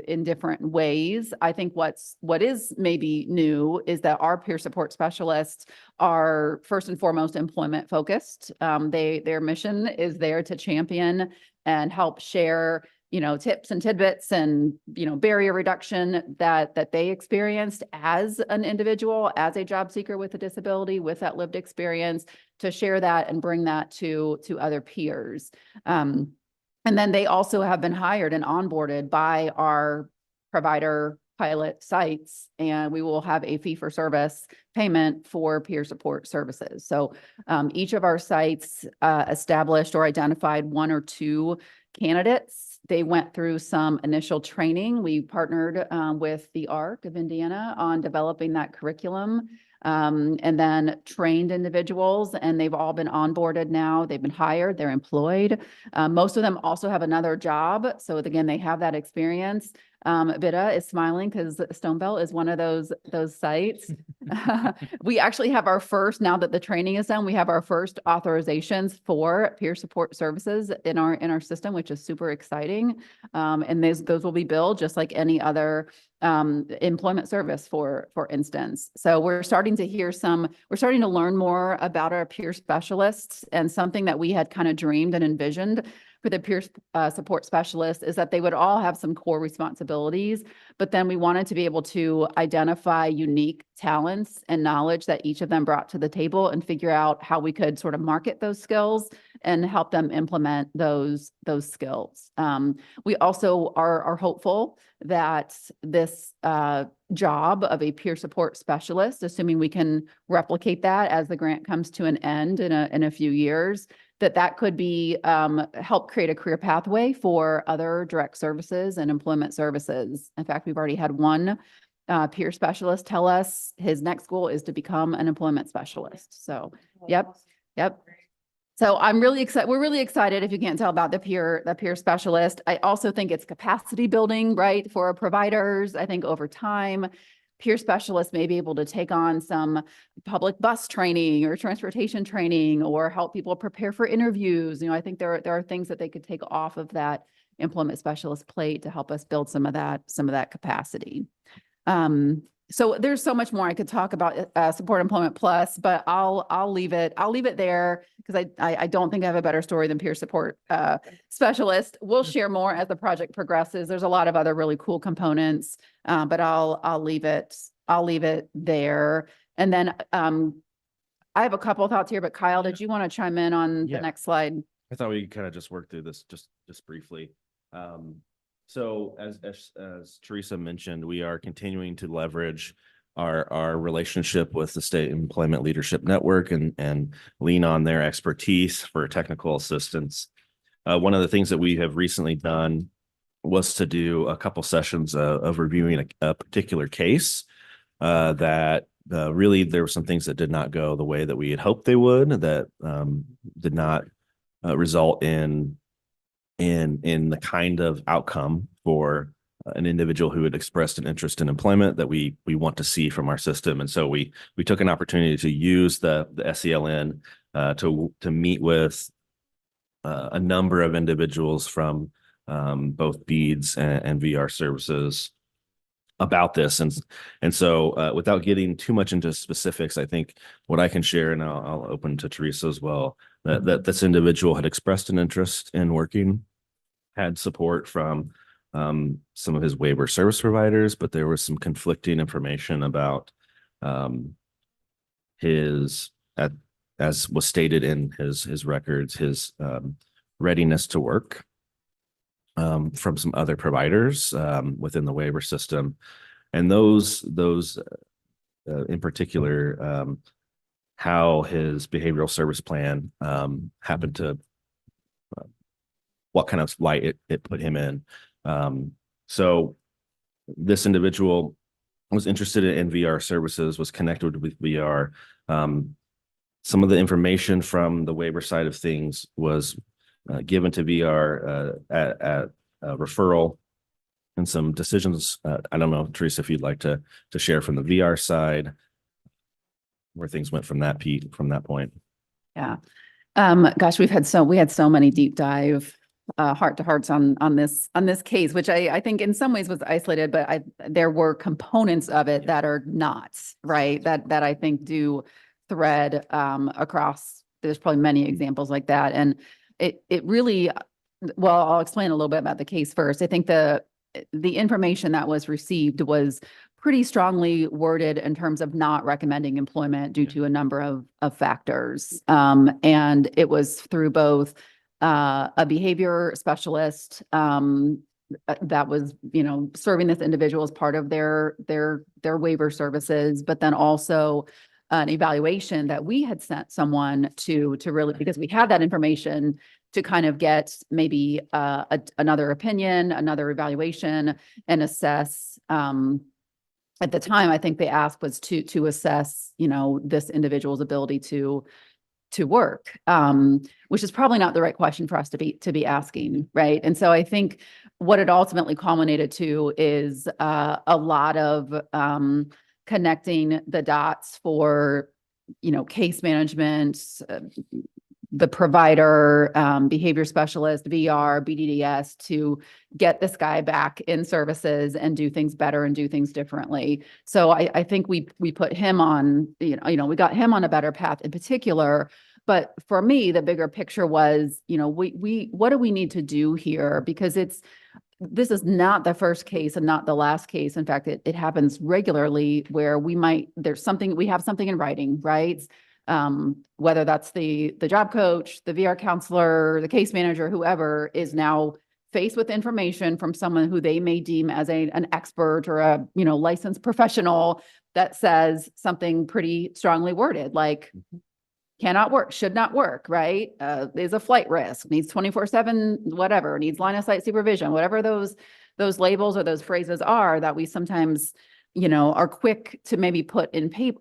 in different ways. I think what is maybe new is that our peer support specialists are first and foremost employment focused. Their mission is there to champion and help share tips and tidbits and, barrier reduction that they experienced as an individual, as a job seeker with a disability, with that lived experience, to share that and bring that to other peers. And then they also have been hired and onboarded by our provider pilot sites, and we will have a fee for service payment for peer support services. So each of our sites established or identified one or two candidates. They went through some initial training. We partnered with the ARC of Indiana on developing that curriculum, and then trained individuals, and they've all been onboarded now. They've been hired, they're employed. Most of them also have another job. So again, they have that experience. Vida is smiling because Stonebelt is one of those sites. We actually have our first, now that the training is done, we have our first authorizations for peer support services in our system, which is super exciting. And those will be billed just like any other employment service, for instance. So we're starting to learn more about our peer specialists, and something that we had kind of dreamed and envisioned for the peer support specialists is that they would all have some core responsibilities, but then we wanted to be able to identify unique talents and knowledge that each of them brought to the table and figure out how we could sort of market those skills and help them implement those skills. We also are hopeful that this job of a peer support specialist, assuming we can replicate that as the grant comes to an end in a few years, that could be help create a career pathway for other direct services and employment services. In fact, we've already had one peer specialist tell us his next goal is to become an employment specialist. So, yep. So I'm really excited. We're really excited, if you can't tell, about the peer specialist. I also think it's capacity building, right, for providers. I think over time, peer specialists may be able to take on some public bus training or transportation training, or help people prepare for interviews. I think there are things that they could take off of that employment specialist plate to help us build some of that capacity. So there's so much more I could talk about Support Employment Plus, but I'll leave it there, because I don't think I have a better story than peer support specialist. We'll share more as the project progresses. There's a lot of other really cool components, but I'll leave it there. And then I have a couple of thoughts here, but Kyle, did you want to chime in on the next slide? I thought we kind of just worked through this just briefly. So as Teresa mentioned, we are continuing to leverage our relationship with the State Employment Leadership Network and lean on their expertise for technical assistance. One of the things that we have recently done was to do a couple sessions of reviewing a particular case that really there were some things that did not go the way that we had hoped they would, that did not result in the kind of outcome for an individual who had expressed an interest in employment that we want to see from our system. And so we took an opportunity to use the SELN to meet with a number of individuals from both BEADS and VR services about this. And so without getting too much into specifics, I think what I can share, and I'll open to Teresa as well, that this individual had expressed an interest in working, had support from some of his waiver service providers, but there was some conflicting information about his, at as was stated in his records, his readiness to work from some other providers within the waiver system. And those in particular, how his behavioral service plan happened to, what kind of light it put him in. So this individual was interested in VR services, was connected with VR. Some of the information from the waiver side of things was given to VR at referral, and some decisions. I don't know, Teresa, if you'd like to share from the VR side where things went from that point. Yeah. Gosh, we had so many deep dive heart to hearts on this case, which I think in some ways was isolated, but there were components of it that are not, right? That I think do thread across. There's probably many examples like that. And it really, well, I'll explain a little bit about the case first. I think the information that was received was pretty strongly worded in terms of not recommending employment due to a number of factors. And it was through both a behavior specialist that was, serving this individual as part of their waiver services, but then also an evaluation that we had sent someone to really, because we had that information to kind of get maybe another opinion, another evaluation, and assess. At the time, I think the ask was to assess, this individual's ability to work, which is probably not the right question for us to be asking, right? And so I think what it ultimately culminated to is a lot of connecting the dots for, case management, the provider, behavior specialist, VR, BDDS, to get this guy back in services and do things better and do things differently. So I think we put him on, we got him on a better path in particular. But for me, the bigger picture was, what do we need to do here? Because this is not the first case and not the last case. In fact, it happens regularly where we have something in writing, right? Whether that's the job coach, the VR counselor, the case manager, whoever is now faced with information from someone who they may deem as an expert or a, licensed professional that says something pretty strongly worded, like cannot work, should not work, right? Is a flight risk, needs 24/7, whatever, needs line of sight supervision, whatever those labels or those phrases are that we sometimes are quick to maybe put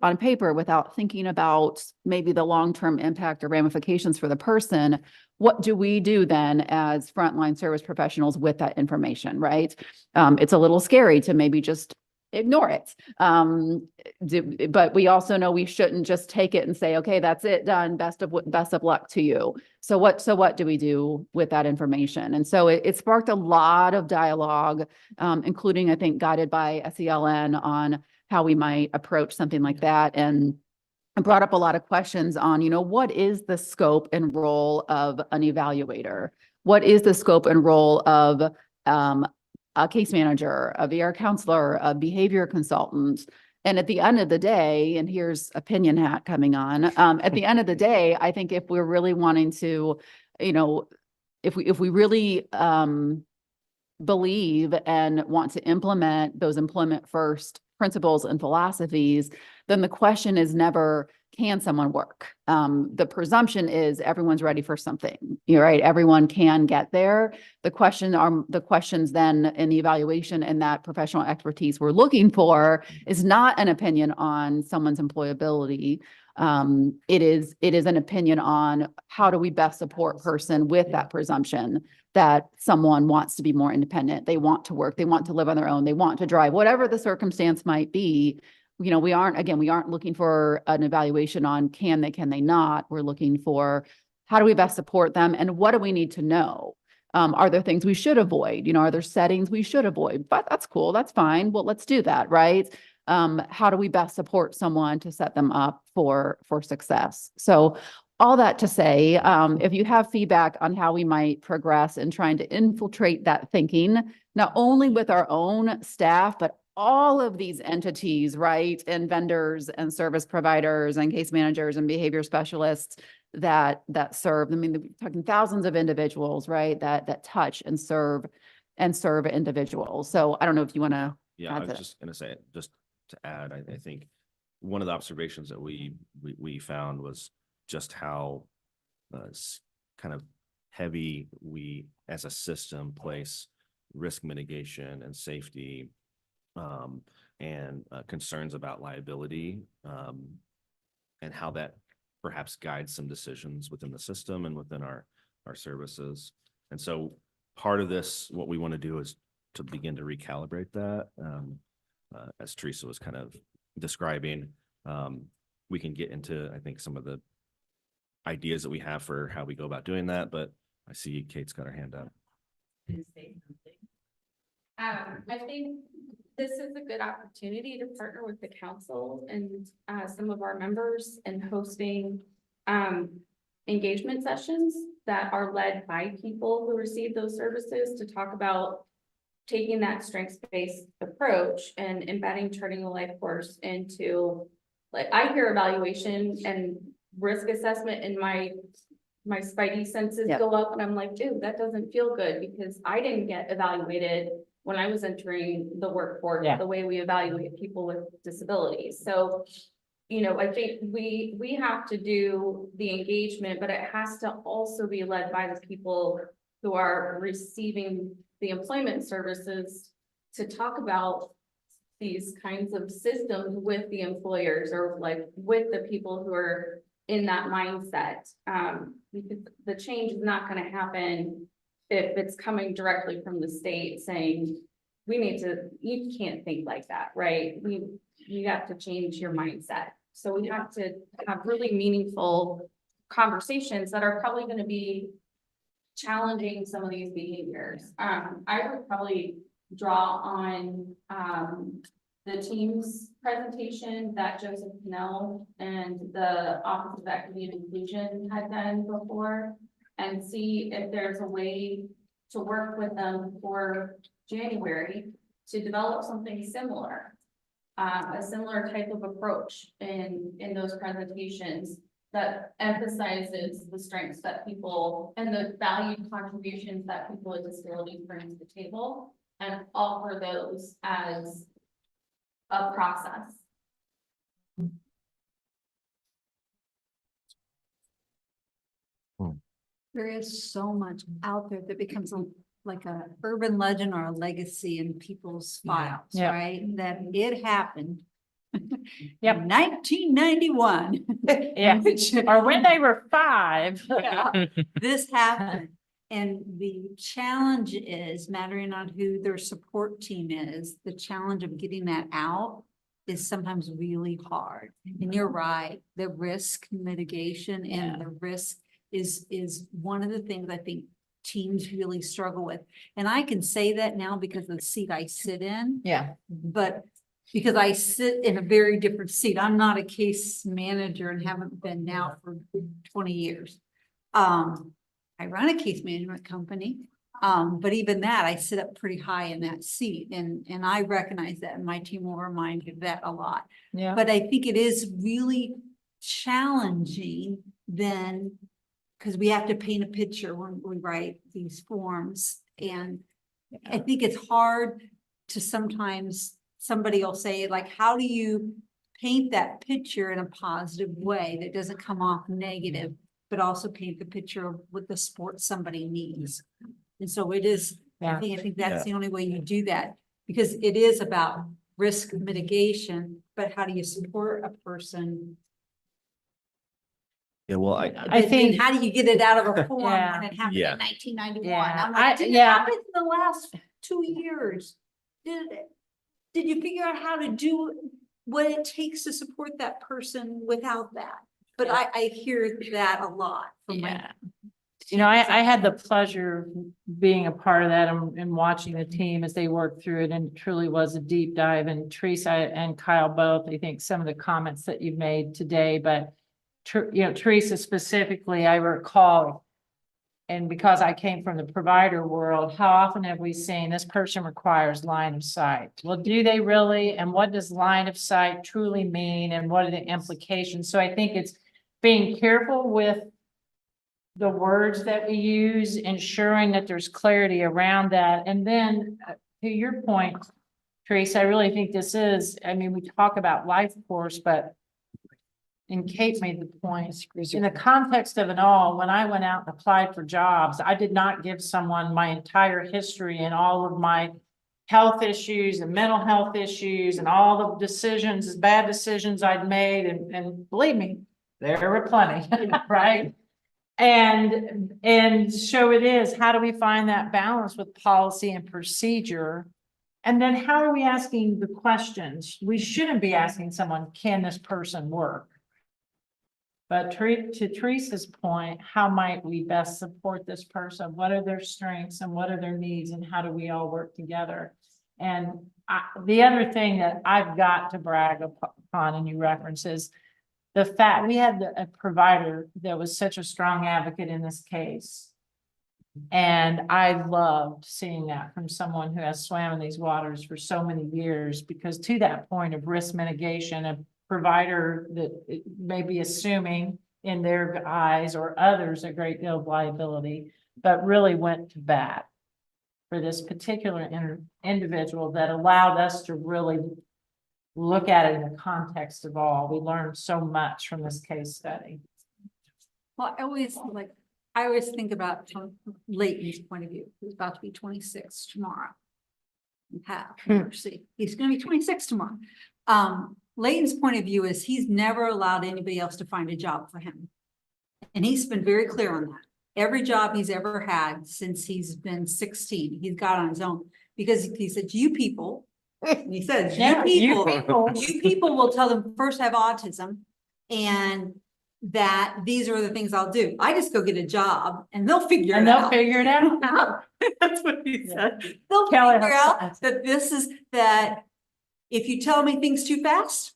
on paper without thinking about maybe the long-term impact or ramifications for the person. What do we do then as frontline service professionals with that information, right? It's a little scary to maybe just ignore it. But we also know we shouldn't just take it and say, okay, that's it, done. Best of luck to you. So what do we do with that information? And so it sparked a lot of dialogue, including, I think, guided by SELN on how we might approach something like that. And it brought up a lot of questions on, what is the scope and role of an evaluator? What is the scope and role of a case manager, a VR counselor, a behavior consultant? And at the end of the day, and here's opinion hat coming on, at the end of the day, I think if we're really wanting to, if we really believe and want to implement those employment first principles and philosophies, then the question is never, can someone work? The presumption is everyone's ready for something, right? Everyone can get there. The questions then in the evaluation and that professional expertise we're looking for is not an opinion on someone's employability. It is an opinion on how do we best support person with that presumption that someone wants to be more independent. They want to work, they want to live on their own, they want to drive, whatever the circumstance might be. We aren't looking for an evaluation on can they not. We're looking for how do we best support them and what do we need to know? Are there things we should avoid? Are there settings we should avoid? But that's cool. That's fine. Well, let's do that, right? How do we best support someone to set them up for success? So all that to say, if you have feedback on how we might progress in trying to infiltrate that thinking, not only with our own staff, but all of these entities, right? And vendors and service providers and case managers and behavior specialists that serve. I mean, we're talking thousands of individuals, right? That touch and serve individuals. So I don't know if you want to. Yeah, I was just gonna say, just to add, I think one of the observations that we found was just how kind of heavy we as a system place risk mitigation and safety and concerns about liability and how that perhaps guides some decisions within the system and within our services. And so part of this, what we want to do is to begin to recalibrate that. As Teresa was kind of describing, we can get into, I think, some of the ideas that we have for how we go about doing that, but I see Kate's got her hand up. I think this is a good opportunity to partner with the council and some of our members in hosting engagement sessions that are led by people who receive those services to talk about taking that strengths-based approach and embedding turning the life course into, like, I hear evaluation and risk assessment and my spidey senses Yep. go up and I'm like, dude, that doesn't feel good because I didn't get evaluated when I was entering the workforce, Yeah. the way we evaluate people with disabilities. So, you know, I think we have to do the engagement, but it has to also be led by the people who are receiving the employment services to talk about these kinds of systems with the employers or like with the people who are in that mindset. Because the change is not going to happen if it's coming directly from the state saying, you can't think like that, right? You have to change your mindset. So we have to have really meaningful conversations that are probably going to be challenging some of these behaviors. I would probably draw on the team's presentation that Joseph Cannell and the Office of Equity and Inclusion had done before and see if there's a way to work with them for January to develop something similar, a similar type of approach in those presentations that emphasizes the strengths that people and the valued contributions that people with disabilities bring to the table and offer those as a process. There is so much out there that becomes like a urban legend or a legacy in people's files, Yeah. right? That it happened. Yep. 1991. Yeah, or when they were 5. Yeah. This happened. And the challenge is, mattering on who their support team is, the challenge of getting that out is sometimes really hard. And you're right, the risk mitigation and the risk is one of the things I think teams really struggle with. And I can say that now because of the seat I sit in. Yeah. But because I sit in a very different seat. I'm not a case manager and haven't been now for 20 years. I run a case management company, but even that, I sit up pretty high in that seat, and I recognize that, and my team will remind you of that a lot. Yeah. But I think it is really challenging then, because we have to paint a picture when we write these forms, and I think it's hard to sometimes somebody will say, like, how do you paint that picture in a positive way that doesn't come off negative, but also paint the picture of what the sport somebody needs. And so it is, I think that's the only way you do that, because it is about risk mitigation, but how do you support a person? Yeah, well, I think, how do you get it out of a form Yeah. when it happened Yeah. in 1991? Yeah, I'm like, did it yeah. happen in the last 2 years? Did you figure out how to do what it takes to support that person without that? But I hear that a lot from my. You know, I had the pleasure of being a part of that and watching the team as they worked through it, and it truly was a deep dive. And Teresa and Kyle both, I think some of the comments that you've made today, but you know, Teresa specifically, I recall and because I came from the provider world, how often have we seen this person requires line of sight? Well, do they really? And what does line of sight truly mean? And what are the implications? So I think it's being careful with the words that we use, ensuring that there's clarity around that. And then to your point, Teresa, I really think this is, I mean, we talk about life course, but and Kate made the point, in the context of it all, when I went out and applied for jobs, I did not give someone my entire history and all of my health issues and mental health issues and all the decisions, bad decisions I'd made. And believe me, there were plenty, right? And so it is, how do we find that balance with policy and procedure? And then how are we asking the questions? We shouldn't be asking someone, can this person work? But to Teresa's point, how might we best support this person? What are their strengths and what are their needs and how do we all work together? And the other thing that I've got to brag upon, and you reference, is the fact we had a provider that was such a strong advocate in this case. And I loved seeing that from someone who has swam in these waters for so many years, because to that point of risk mitigation, a provider that may be assuming in their eyes or others a great deal of liability, but really went to bat for this particular individual that allowed us to really look at it in the context of all. We learned so much from this case study. Well, I always think about from Leighton's point of view. He's about to be 26 tomorrow. Mercy. He's gonna be 26 tomorrow. Leighton's point of view is he's never allowed anybody else to find a job for him. And he's been very clear on that. Every job he's ever had since he's been 16, he's got on his own, because he said, you people, and he says, you people will tell them first have autism and that these are the things I'll do. I just go get a job and they'll figure it out. Figure it out. That's what he said. They'll figure out that this is that if you tell me things too fast,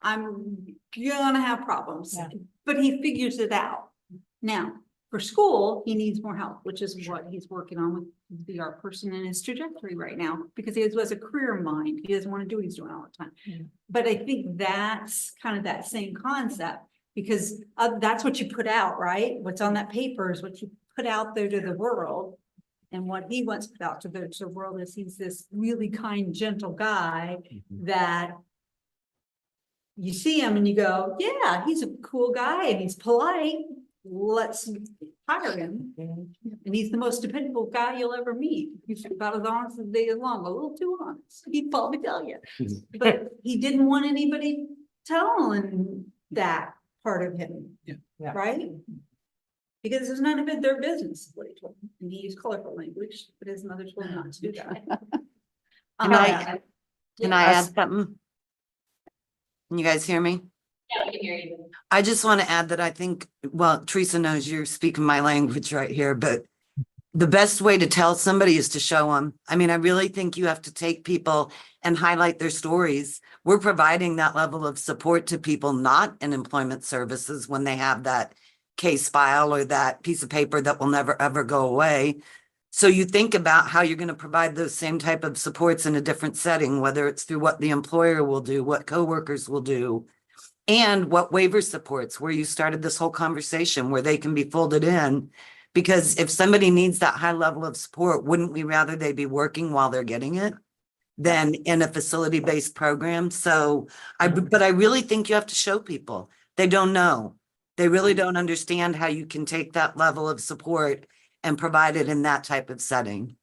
I'm gonna have problems. Yeah. But he figures it out. Now, for school, he needs more help, which is what he's working on with the VR person in his trajectory right now, because he has a career in mind. He doesn't want to do what he's doing all the time. Yeah. But I think that's kind of that same concept, because that's what you put out, right? What's on that paper is what you put out there to the world. And what he wants to put out to the world is he's this really kind, gentle guy that you see him and you go, yeah, he's a cool guy and he's polite. Let's hire him. And he's the most dependable guy you'll ever meet. He's about as honest as the day is long, a little too honest. He'd probably tell you. But he didn't want anybody telling that part of him. Yeah. Right? Because it's none of it their business, is what he told me. And he used colorful language, but his mother told him not to do that. Can I add something? Can you guys hear me? Yeah, we can hear you. I just want to add that I think, well, Teresa knows you're speaking my language right here, but the best way to tell somebody is to show them. I mean, I really think you have to take people and highlight their stories. We're providing that level of support to people not in employment services when they have that case file or that piece of paper that will never, ever go away. So you think about how you're going to provide those same type of supports in a different setting, whether it's through what the employer will do, what coworkers will do, and what waiver supports, where you started this whole conversation, where they can be folded in. Because if somebody needs that high level of support, wouldn't we rather they be working while they're getting it than in a facility-based program? So but I really think you have to show people. They don't know. They really don't understand how you can take that level of support and provide it in that type of setting.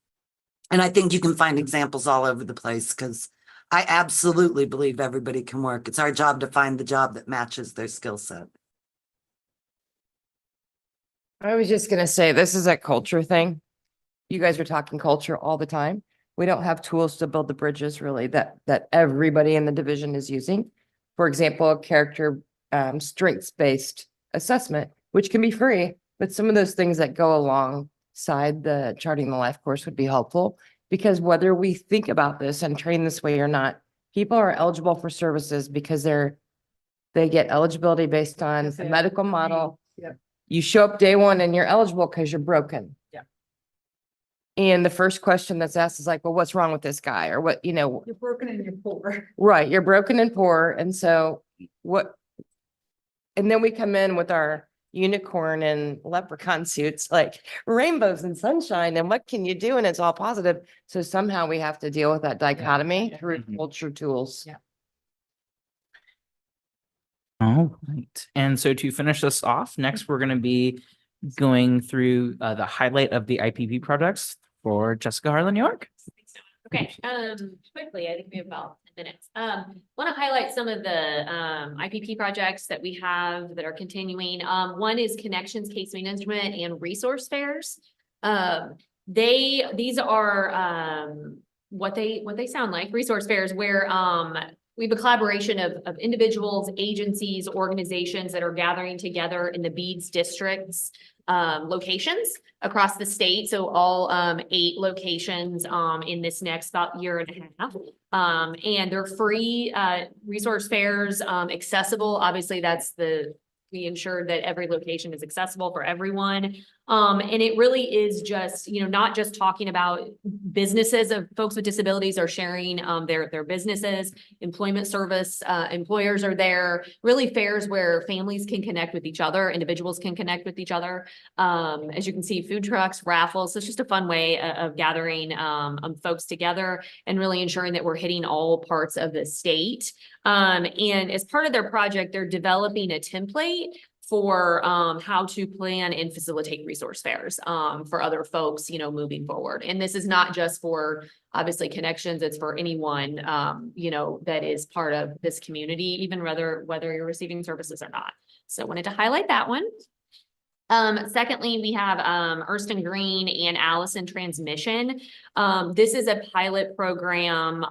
And I think you can find examples all over the place, because I absolutely believe everybody can work. It's our job to find the job that matches their skill set. I was just gonna say, this is a culture thing. You guys are talking culture all the time. We don't have tools to build the bridges really that everybody in the division is using. For example, a character strengths-based assessment, which can be free, but some of those things that go alongside the charting the life course would be helpful, because whether we think about this and train this way or not, people are eligible for services because they get eligibility based on a medical model. You show up day one and you're eligible because you're broken. Yeah. And the first question that's asked is like, well, what's wrong with this guy? Or what, You're broken and you're poor. right, you're broken and poor. And so what? And then we come in with our unicorn and leprechaun suits, like rainbows and sunshine. And what can you do? And it's all positive. So somehow we have to deal with that dichotomy through Mhm. culture tools. Yeah. All right. And so to finish this off, next we're going to be going through the highlight of the IPP projects for Jessica Harlan York. Okay, quickly, I think we have about 10 minutes. Want to highlight some of the IPP projects that we have that are continuing. One is Connections Case Management and Resource Fairs. These are what they sound like, resource fairs, where we have a collaboration of individuals, agencies, organizations that are gathering together in the Beads districts locations across the state. So all 8 locations in this next about year and a half. And they're free resource fairs, accessible. Obviously, we ensure that every location is accessible for everyone. And it really is just, not just talking about businesses of folks with disabilities are sharing their businesses, employment service, employers are there, really fairs where families can connect with each other, individuals can connect with each other. As you can see, food trucks, raffles. So it's just a fun way of gathering folks together and really ensuring that we're hitting all parts of the state. And as part of their project, they're developing a template for how to plan and facilitate resource fairs for other folks, moving forward. And this is not just for obviously Connections, it's for anyone, that is part of this community, even whether you're receiving services or not. So I wanted to highlight that one. Secondly, we have Erskine Green and Allison Transmission. This is a pilot program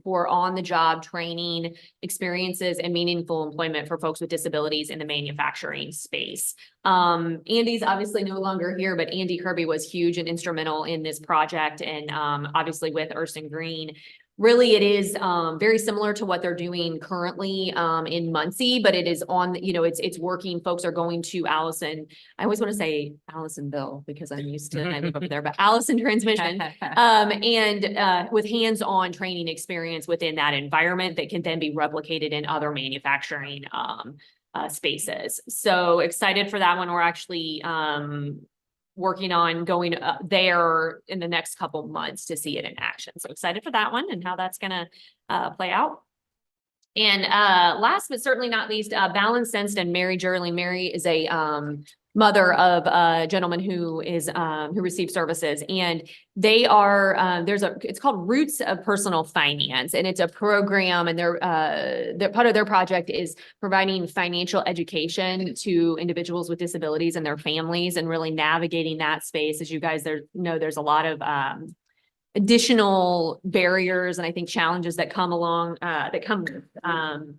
for on-the-job training experiences and meaningful employment for folks with disabilities in the manufacturing space. Andy's obviously no longer here, but Andy Kirby was huge and instrumental in this project. And obviously with Erskine Green, really, it is very similar to what they're doing currently in Muncie, but it is on, it's working. Folks are going to Allison. I always want to say Allisonville because I'm used to, I live up there, but Allison Transmission. And with hands-on training experience within that environment that can then be replicated in other manufacturing spaces. So excited for that one. We're actually working on going there in the next couple of months to see it in action. So excited for that one and how that's going to play out. And last but certainly not least, Balance Sensed and Mary Jerling. Mary is a mother of a gentleman who receives services, and they are it's called Roots of Personal Finance, and it's a program, and they're part of their project is providing financial education to individuals with disabilities and their families, and really navigating that space. As you guys know, there's a lot of additional barriers and I think challenges that come along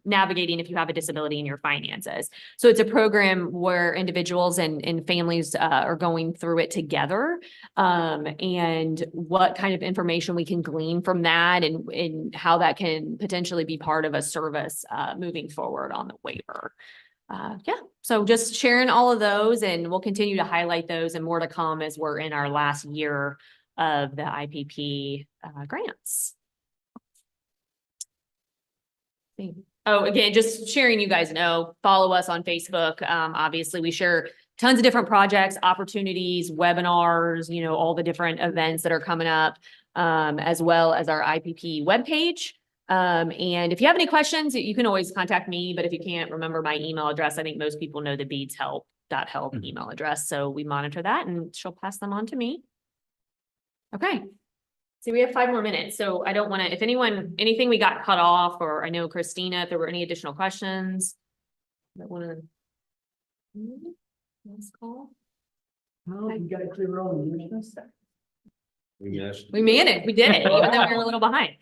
navigating if you have a disability in your finances. So it's a program where individuals and families are going through it together, and what kind of information we can glean from that and how that can potentially be part of a service moving forward on the waiver. So just sharing all of those, and we'll continue to highlight those and more to come as we're in our last year of the IPP grants. Oh, again, just sharing, you guys know, follow us on Facebook. Obviously we share tons of different projects, opportunities, webinars, all the different events that are coming up, as well as our IPP webpage. And if you have any questions, you can always contact me, but if you can't remember my email address, I think most people know the beadshelp.help email address. So we monitor that and she'll pass them on to me. Okay. So we have 5 more minutes. So I don't want to, if anything we got cut off, or I know Christina, if there were any additional questions. I want to. Last call. Oh, you got to clear all the business. We managed, we did it, even though we were a little behind.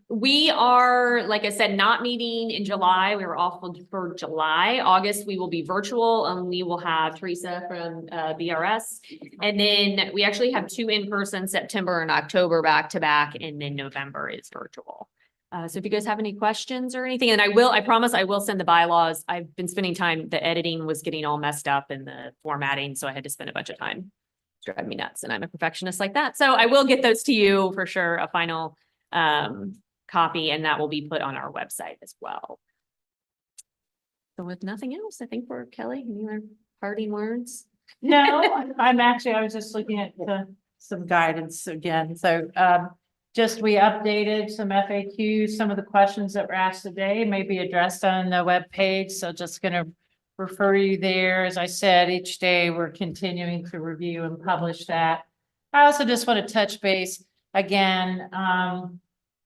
We are, like I said, not meeting in July. We were off for July. August, we will be virtual, and we will have Teresa from DDRS. And then we actually have 2 in-person, September and October back to back, and then November is virtual. So if you guys have any questions or anything, and I promise I will send the bylaws. I've been spending time, the editing was getting all messed up and the formatting, so I had to spend a bunch of time. It's driving me nuts, and I'm a perfectionist like that. So I will get those to you for sure, a final copy, and that will be put on our website as well. So with nothing else, I think we're Kelly, any other parting words? No, I was just looking at some guidance again. So, just we updated some FAQs, some of the questions that were asked today may be addressed on the webpage. So just gonna refer you there. As I said, each day we're continuing to review and publish that. I also just want to touch base again,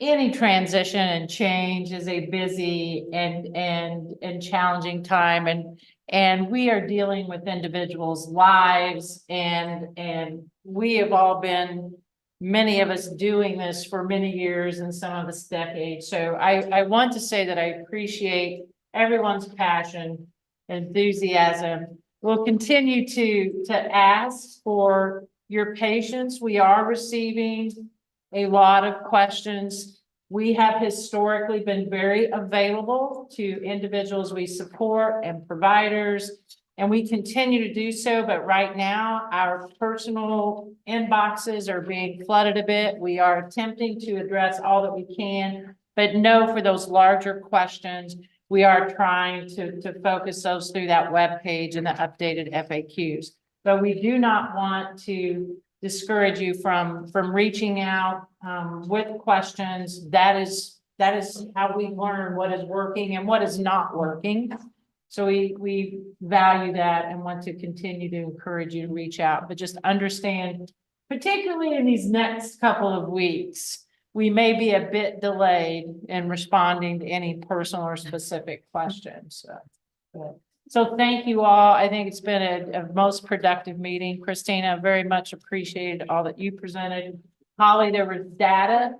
any transition and change is a busy and challenging time, and we are dealing with individuals' lives, and we have all been, many of us, doing this for many years and some of us decades. So I want to say that I appreciate everyone's passion, enthusiasm. We'll continue to ask for your patience. We are receiving a lot of questions. We have historically been very available to individuals we support and providers, and we continue to do so. But right now, our personal inboxes are being flooded a bit. We are attempting to address all that we can, but no, for those larger questions, we are trying to focus those through that web page and the updated FAQs. But we do not want to discourage you from reaching out with questions. That is how we learn what is working and what is not working. So we value that and want to continue to encourage you to reach out, but just understand, particularly in these next couple of weeks, we may be a bit delayed in responding to any personal or specific questions. So thank you all. I think it's been a most productive meeting. Christina, very much appreciated all that you presented. Holly, there was data.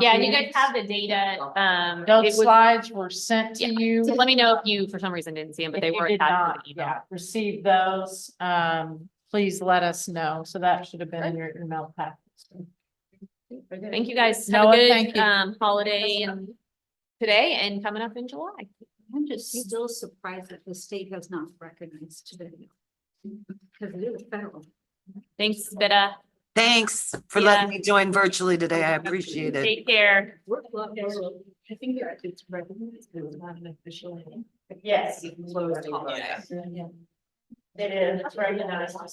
Yeah, and you guys have the data. Those slides were sent to you. So let me know if you, for some reason, didn't see them, but they were attached to the email. Yeah, receive those. Please let us know. So that should have been in your email package. Thank you guys. Have Noah, a thank good you. holiday and today and coming up in July. I'm just still surprised that the state has not recognized today. Because it is federal. Thanks, Betta. Thanks for letting me join virtually today. I appreciate it. Take care. I think it's recognized, but it's not an official. Yes. Closed. It is recognized.